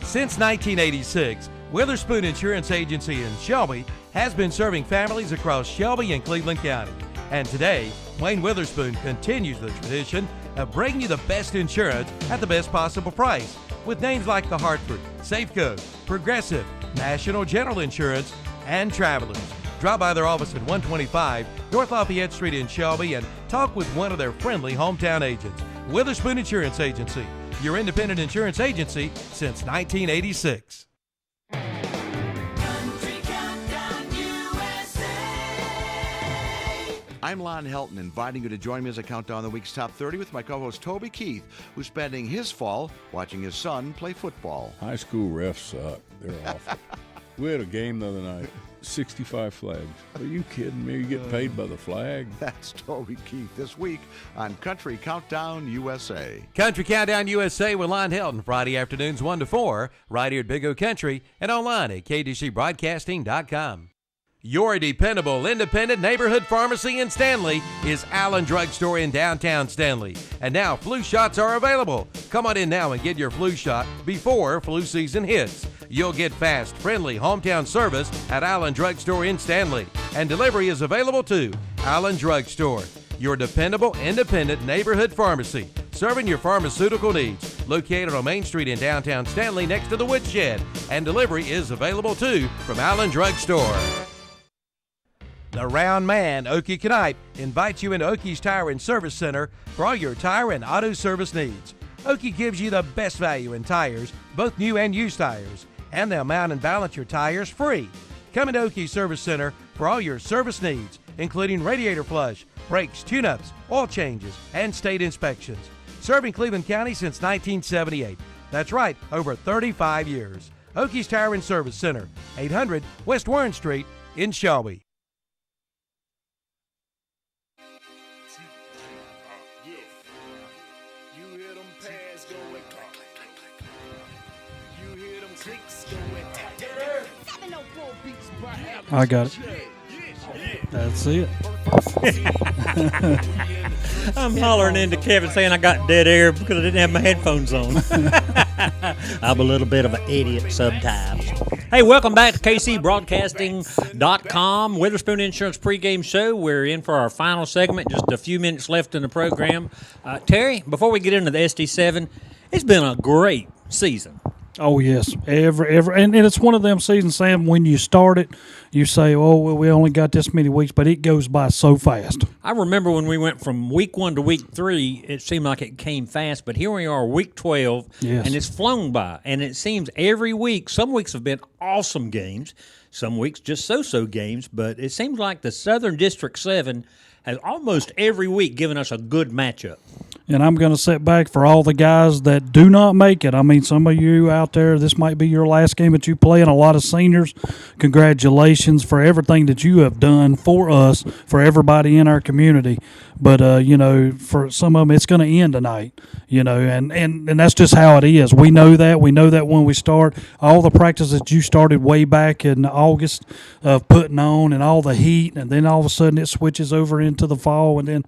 Since 1986, Witherspoon Insurance Agency in Shelby has been serving families across Shelby and Cleveland County. And today, Wayne Witherspoon continues the tradition of bringing you the best insurance at the best possible price with names like the Hartford, Safeco, Progressive, National General Insurance, and Travelers. Drop by their office at 125 North Lafayette Street in Shelby and talk with one of their friendly hometown agents. Witherspoon Insurance Agency, your independent insurance agency since 1986. I'm Lon Helton, inviting you to join me as I count down the week's top 30 with my co-host Toby Keith, who's spending his fall watching his son play football. High school refs suck. They're awful. We had a game the other night, 65 flags. Are you kidding me? You get paid by the flag? That's Toby Keith this week on Country Countdown USA. Country Countdown USA with Lon Helton, Friday afternoons 1 to 4, right here at Big O Country and online at kdcbroadcasting.com. Your dependable independent neighborhood pharmacy in Stanley is Allen Drug Store in downtown Stanley. And now flu shots are available. Come on in now and get your flu shot before flu season hits. You'll get fast, friendly hometown service at Allen Drug Store in Stanley. And delivery is available too. Allen Drug Store, your dependable independent neighborhood pharmacy, serving your pharmaceutical needs. Located on Main Street in downtown Stanley next to the Woodshed. And delivery is available too from Allen Drug Store. The Round Man, Okie Knipe, invites you into Okie's Tire and Service Center for all your tire and auto service needs. Okie gives you the best value in tires, both new and used tires, and they'll mount and balance your tires free. Come into Okie's Service Center for all your service needs, including radiator flush, brakes, tune-ups, oil changes, and state inspections. Serving Cleveland County since 1978. That's right, over 35 years. Okie's Tire and Service Center, 800 West Warren Street in Shelby. I got it. That's it. I'm hollering into Kevin saying I got dead air because I didn't have my headphones on. I'm a little bit of an idiot sometimes. Hey, welcome back to KCBroadcasting.com, Witherspoon Insurance Pregame Show. We're in for our final segment, just a few minutes left in the program. Terry, before we get into the SD7, it's been a great season. Oh yes, every and it's one of them seasons, Sam. When you start it, you say, "Oh, well, we only got this many weeks," but it goes by so fast. I remember when we went from week 1 to week 3, it seemed like it came fast, but here we are, week 12, Yes. and it's flown by. And it seems every week, some weeks have been awesome games, some weeks just so-so games, but it seems like the Southern District 7 has almost every week given us a good matchup. And I'm going to sit back for all the guys that do not make it. I mean, some of you out there, this might be your last game that you play, and a lot of seniors, congratulations for everything that you have done for us, for everybody in our community. But, for some of them, it's going to end tonight, and that's just how it is. We know that. We know that when we start. All the practice that you started way back in August of putting on and all the heat, and then all of a sudden it switches over into the fall, and then,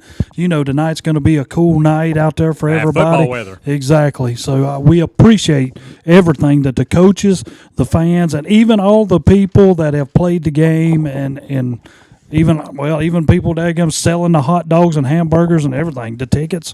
tonight's going to be a cool night out there for everybody. Football weather. Exactly. So we appreciate everything that the coaches, the fans, and even all the people that have played the game and even people that selling the hot dogs and hamburgers and everything, the tickets.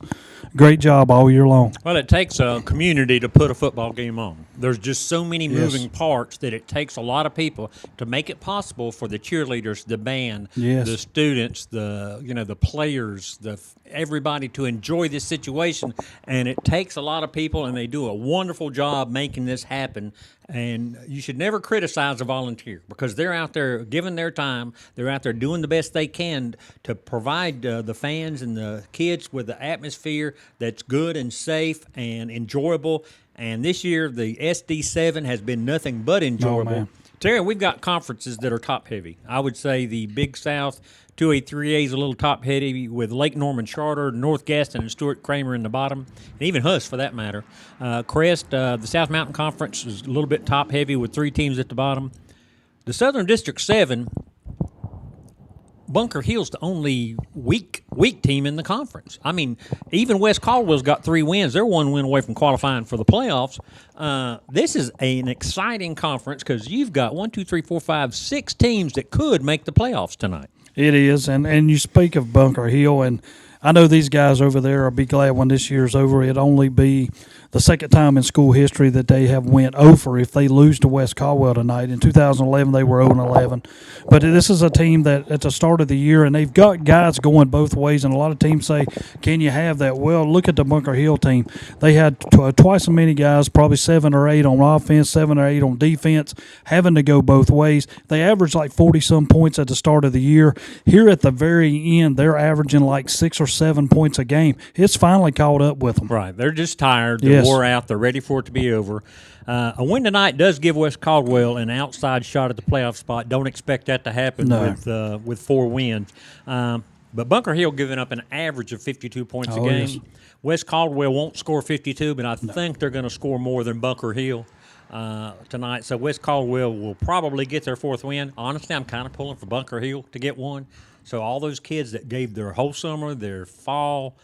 Great job all year long. Well, it takes a community to put a football game on. There's just so many moving parts that it takes a lot of people to make it possible for the cheerleaders, the band, the students, the players, everybody to enjoy this situation. And it takes a lot of people, and they do a wonderful job making this happen. And you should never criticize a volunteer because they're out there giving their time. They're out there doing the best they can to provide the fans and the kids with the atmosphere that's good and safe and enjoyable. And this year, the SD7 has been nothing but enjoyable. Terry, we've got conferences that are top-heavy. I would say the Big South 2A, 3A is a little top-heavy with Lake Norman Charter, North Gaston, and Stuart Kramer in the bottom, and even Huss for that matter. Crest, the South Mountain Conference is a little bit top-heavy with 3 teams at the bottom. The Southern District 7, Bunker Hill's the only weak team in the conference. I mean, even West Caldwell's got 3 wins. They're 1 win away from qualifying for the playoffs. This is an exciting conference because you've got 6 teams that could make the playoffs tonight. It is, and you speak of Bunker Hill, and I know these guys over there will be glad when this year's over. It'll only be the second time in school history that they have went over if they lose to West Caldwell tonight. In 2011, they were 0-11. But this is a team that at the start of the year, and they've got guys going both ways, and a lot of teams say, can you have that? Well, look at the Bunker Hill team. They had twice as many guys, probably 7 or 8 on offense, 7 or 8 on defense, having to go both ways. They averaged like 40-some points at the start of the year. Here at the very end, they're averaging like 6 or 7 points a game. It's finally caught up with them. Right. They're just tired. They're wore out. They're ready for it to be over. A win tonight does give West Caldwell an outside shot at the playoff spot. Don't expect that to happen with 4 wins. But Bunker Hill giving up an average of 52 points a game. Yes. West Caldwell won't score 52, but I think they're going to score more than Bunker Hill tonight. So West Caldwell will probably get their 4th win. Honestly, I'm kind of pulling for Bunker Hill to get one. So all those kids that gave their whole summer, their fall,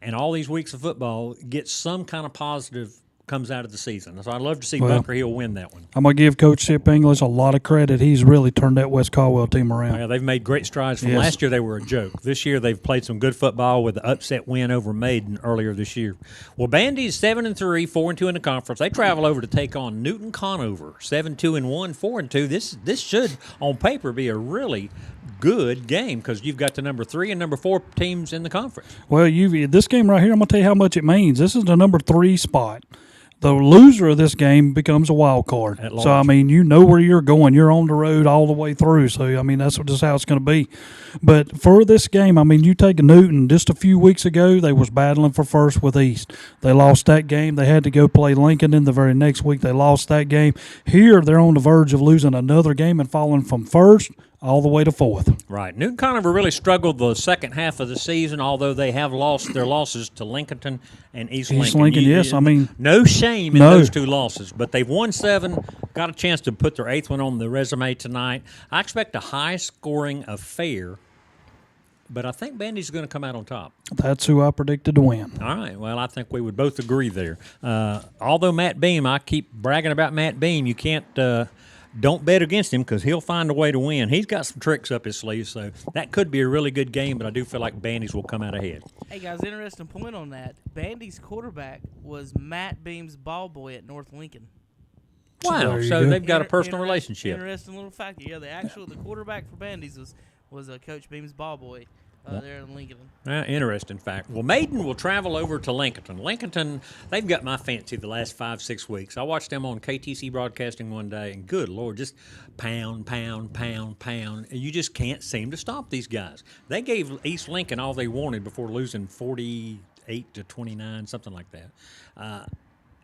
and all these weeks of football get some kind of positive comes out of the season. So I'd love to see Bunker Hill win that one. I'm going to give Coach Chip English a lot of credit. He's really turned that West Caldwell team around. Yeah, they've made great strides. From last year, they were a joke. This year, they've played some good football with the upset win over Maiden earlier this year. Well, Bandy's 7-3, 4-2 in the conference. They travel over to take on Newton Conover, 7-2-1, 4-2. This should, on paper, be a really good game because you've got the number 3 and number 4 teams in the conference. Well, this game right here, I'm going to tell you how much it means. This is the number 3 spot. The loser of this game becomes a wild card. So, I mean, you know where you're going. You're on the road all the way through. So, I mean, that's just how it's going to be. But for this game, I mean, you take Newton. Just a few weeks ago, they was battling for first with East. They lost that game. They had to go play Lincoln in the very next week. They lost that game. Here, they're on the verge of losing another game and falling from first all the way to 4th. Right. Newton Conover really struggled the second half of the season, although they have lost their losses to Lincoln and East Lincoln. Yes. I mean, no shame in those 2 losses, but they've won 7, got a chance to put their 8th one on the resume tonight. I expect a high-scoring affair, but I think Bandy's going to come out on top. That's who I predicted to win. All right. Well, I think we would both agree there. Although Matt Beam, I keep bragging about Matt Beam, you can't don't bet against him because he'll find a way to win. He's got some tricks up his sleeve, so that could be a really good game, but I do feel like Bandy's will come out ahead. Hey, guys, interesting point on that. Bandy's quarterback was Matt Beam's ball boy at North Lincoln. Wow, so they've got a personal relationship. Interesting little fact. Yeah, the quarterback for Bandy's was Coach Beam's ball boy there in Lincoln. Interesting fact. Well, Maiden will travel over to Lincoln. Lincoln, they've got my fancy the last 5-6 weeks. I watched them on KTC Broadcasting one day, and good Lord, just pound, pound, pound, pound. And you just can't seem to stop these guys. They gave East Lincoln all they wanted before losing 48-29, something like that.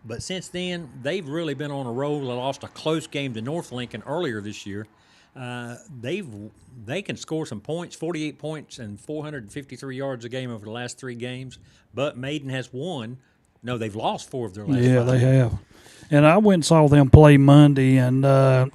But since then, they've really been on a roll. They lost a close game to North Lincoln earlier this year. They can score some points, 48 points and 453 yards a game over the last 3 games. But Maiden has won. No, they've lost 4 of their last 5. Yeah, they have. And I went and saw them play Monday, and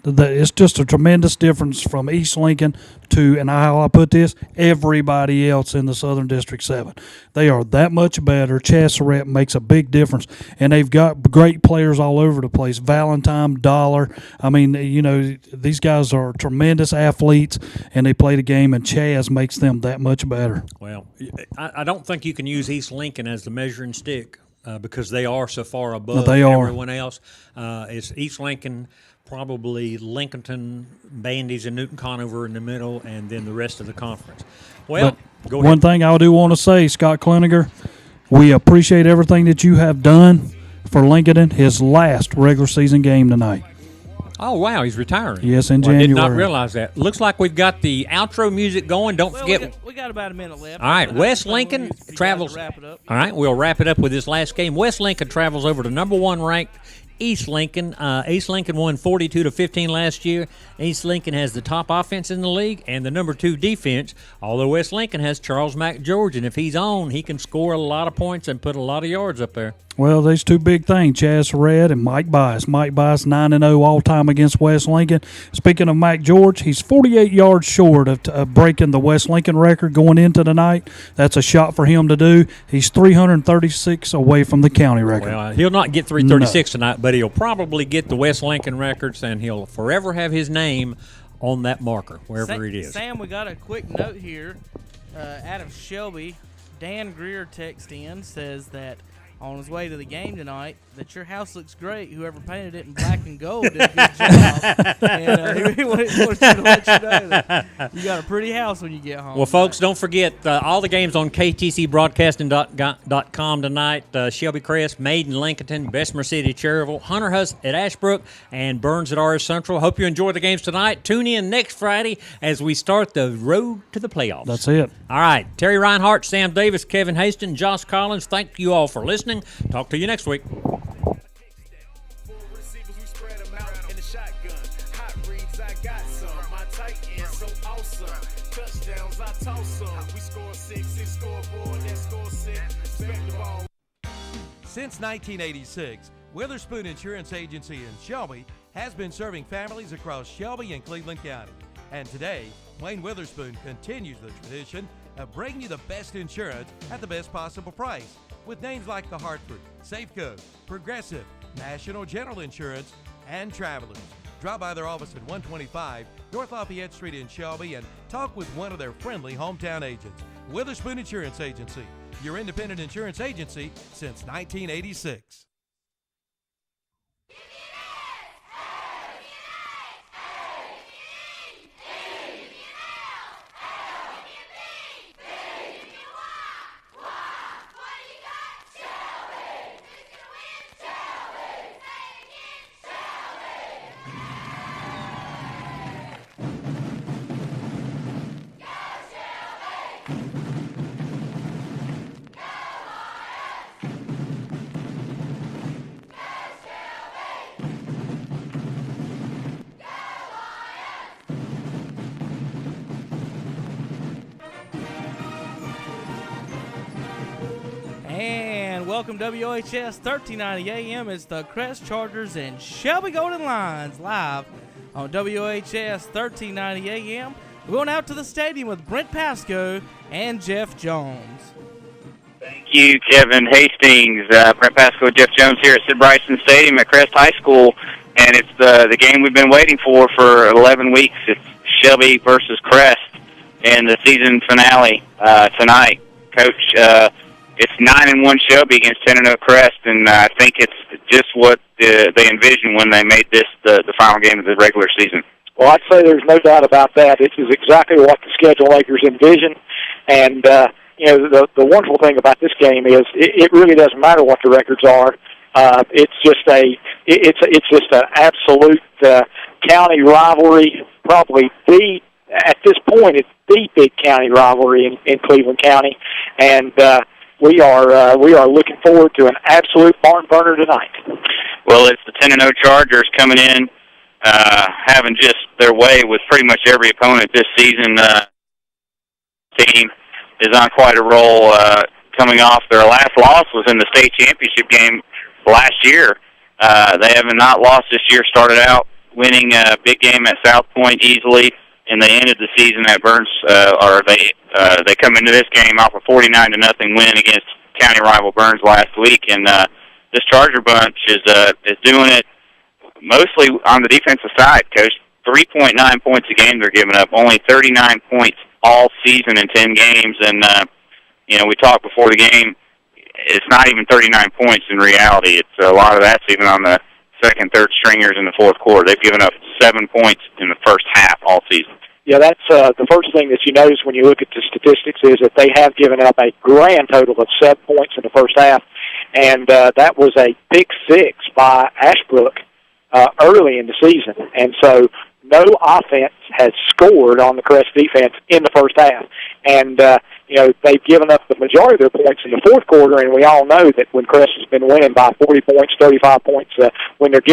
it's just a tremendous difference from East Lincoln to, and how I put this, everybody else in the Southern District 7. They are that much better. Chasserette makes a big difference, and they've got great players all over the place. Valentine, Dollar. I mean, these guys are tremendous athletes, and they play the game, and Chaz makes them that much better. Well, I don't think you can use East Lincoln as the measuring stick. Because they are so far above everyone else. It's East Lincoln, probably Lincolnton, Bandy's, and Newton Conover in the middle, and then the rest of the conference. Well, go ahead. One thing I do want to say, Scott Kliniger, we appreciate everything that you have done for Lincoln, his last regular season game tonight. Oh, wow, he's retiring. Yes, in January. I did not realize that. Looks like we've got the outro music going. Don't forget. We got about a minute left. All right, West Lincoln travels. All right, we'll wrap it up with this last game. West Lincoln travels over to number 1 ranked East Lincoln. East Lincoln won 42-15 last year. East Lincoln has the top offense in the league and the number 2 defense, although West Lincoln has Charles McGeorge, and if he's on, he can score a lot of points and put a lot of yards up there. Well, there's 2 big things, Chaz Red and Mike Bias. Mike Bias 9-0 all-time against West Lincoln. Speaking of Mike George, he's 48 yards short of breaking the West Lincoln record going into the night. That's a shot for him to do. He's 336 away from the county record. Well, he'll not get 336 tonight, but he'll probably get the West Lincoln records, and he'll forever have his name on that marker, wherever it is. Sam, we got a quick note here. Out of Shelby, Dan Greer texts in, says that on his way to the game tonight, that your house looks great. Whoever painted it in black and gold did a good job. And he wanted to let you know that you got a pretty house when you get home. Well, folks, don't forget all the games on ktcbroadcasting.com tonight. Shelby Crest, Maiden, Lincoln, Bessemer City, Cherryville, Hunter Hus at Ashbrook, and Burns at RS Central. Hope you enjoy the games tonight. Tune in next Friday as we start the road to the playoffs. That's it. All right. Terry Reinhardt, Sam Davis, Kevin Haston, Josh Collins, thank you all for listening. Talk to you next week. Since 1986, Witherspoon Insurance Agency in Shelby has been serving families across Shelby and Cleveland County. And today, Wayne Witherspoon continues the tradition of bringing you the best insurance at the best possible price with names like the Hartford, Safeco, Progressive, National General Insurance, and Travelers. Drop by their office at 125 North Lafayette Street in Shelby and talk with one of their friendly hometown agents. Witherspoon Insurance Agency, your independent insurance agency since 1986. Welcome WHS 1390 AM. It's the Crest Chargers and Shelby Golden Lions live on WHS 1390 AM. We're going out to the stadium with Brent Pasco and Jeff Jones. Thank you, Kevin Hastings. Brent Pasco, Jeff Jones here at Sid Bryson Stadium at Crest High School, and it's the game we've been waiting for 11 weeks. It's Shelby versus Crest in the season finale tonight. Coach, it's 9-1 Shelby against 10-0 Crest, and I think it's just what they envisioned when they made this the final game of the regular season? Well, I'd say there's no doubt about that. This is exactly what the schedule makers envisioned, and the wonderful thing about this game is it really doesn't matter what the records are. It's just an absolute county rivalry. Probably at this point it's the big county rivalry in Cleveland County, and we are looking forward to an absolute barn burner tonight. Well, it's the 10-0 Chargers coming in, having just their way with pretty much every opponent this season. Team is on quite a roll, coming off their last loss was in the state championship game last year. They have not lost this year. Started out winning a big game at South Point easily, and they ended the season at Burns. They come into this game off a 49-0 win against county rival Burns last week, and this Charger bunch is doing it mostly on the defensive side, Coach. 3.9 points a game they're giving up, only 39 points all season in 10 games, and we talked before the game. It's not even 39 points in reality. It's a lot of that's even on the second, third stringers in the fourth quarter. They've given up 7 points in the first half all season. Yeah, that's the first thing that you notice when you look at the statistics is that they have given up a grand total of 7 points in the first half, and that was a pick six by Ashbrook early in the season. And so no offense has scored on the Crest defense in the first half. And, they've given up the majority of their points in the fourth quarter, and we all know that when Crest has been winning by 40 points, 35 points, when they're giving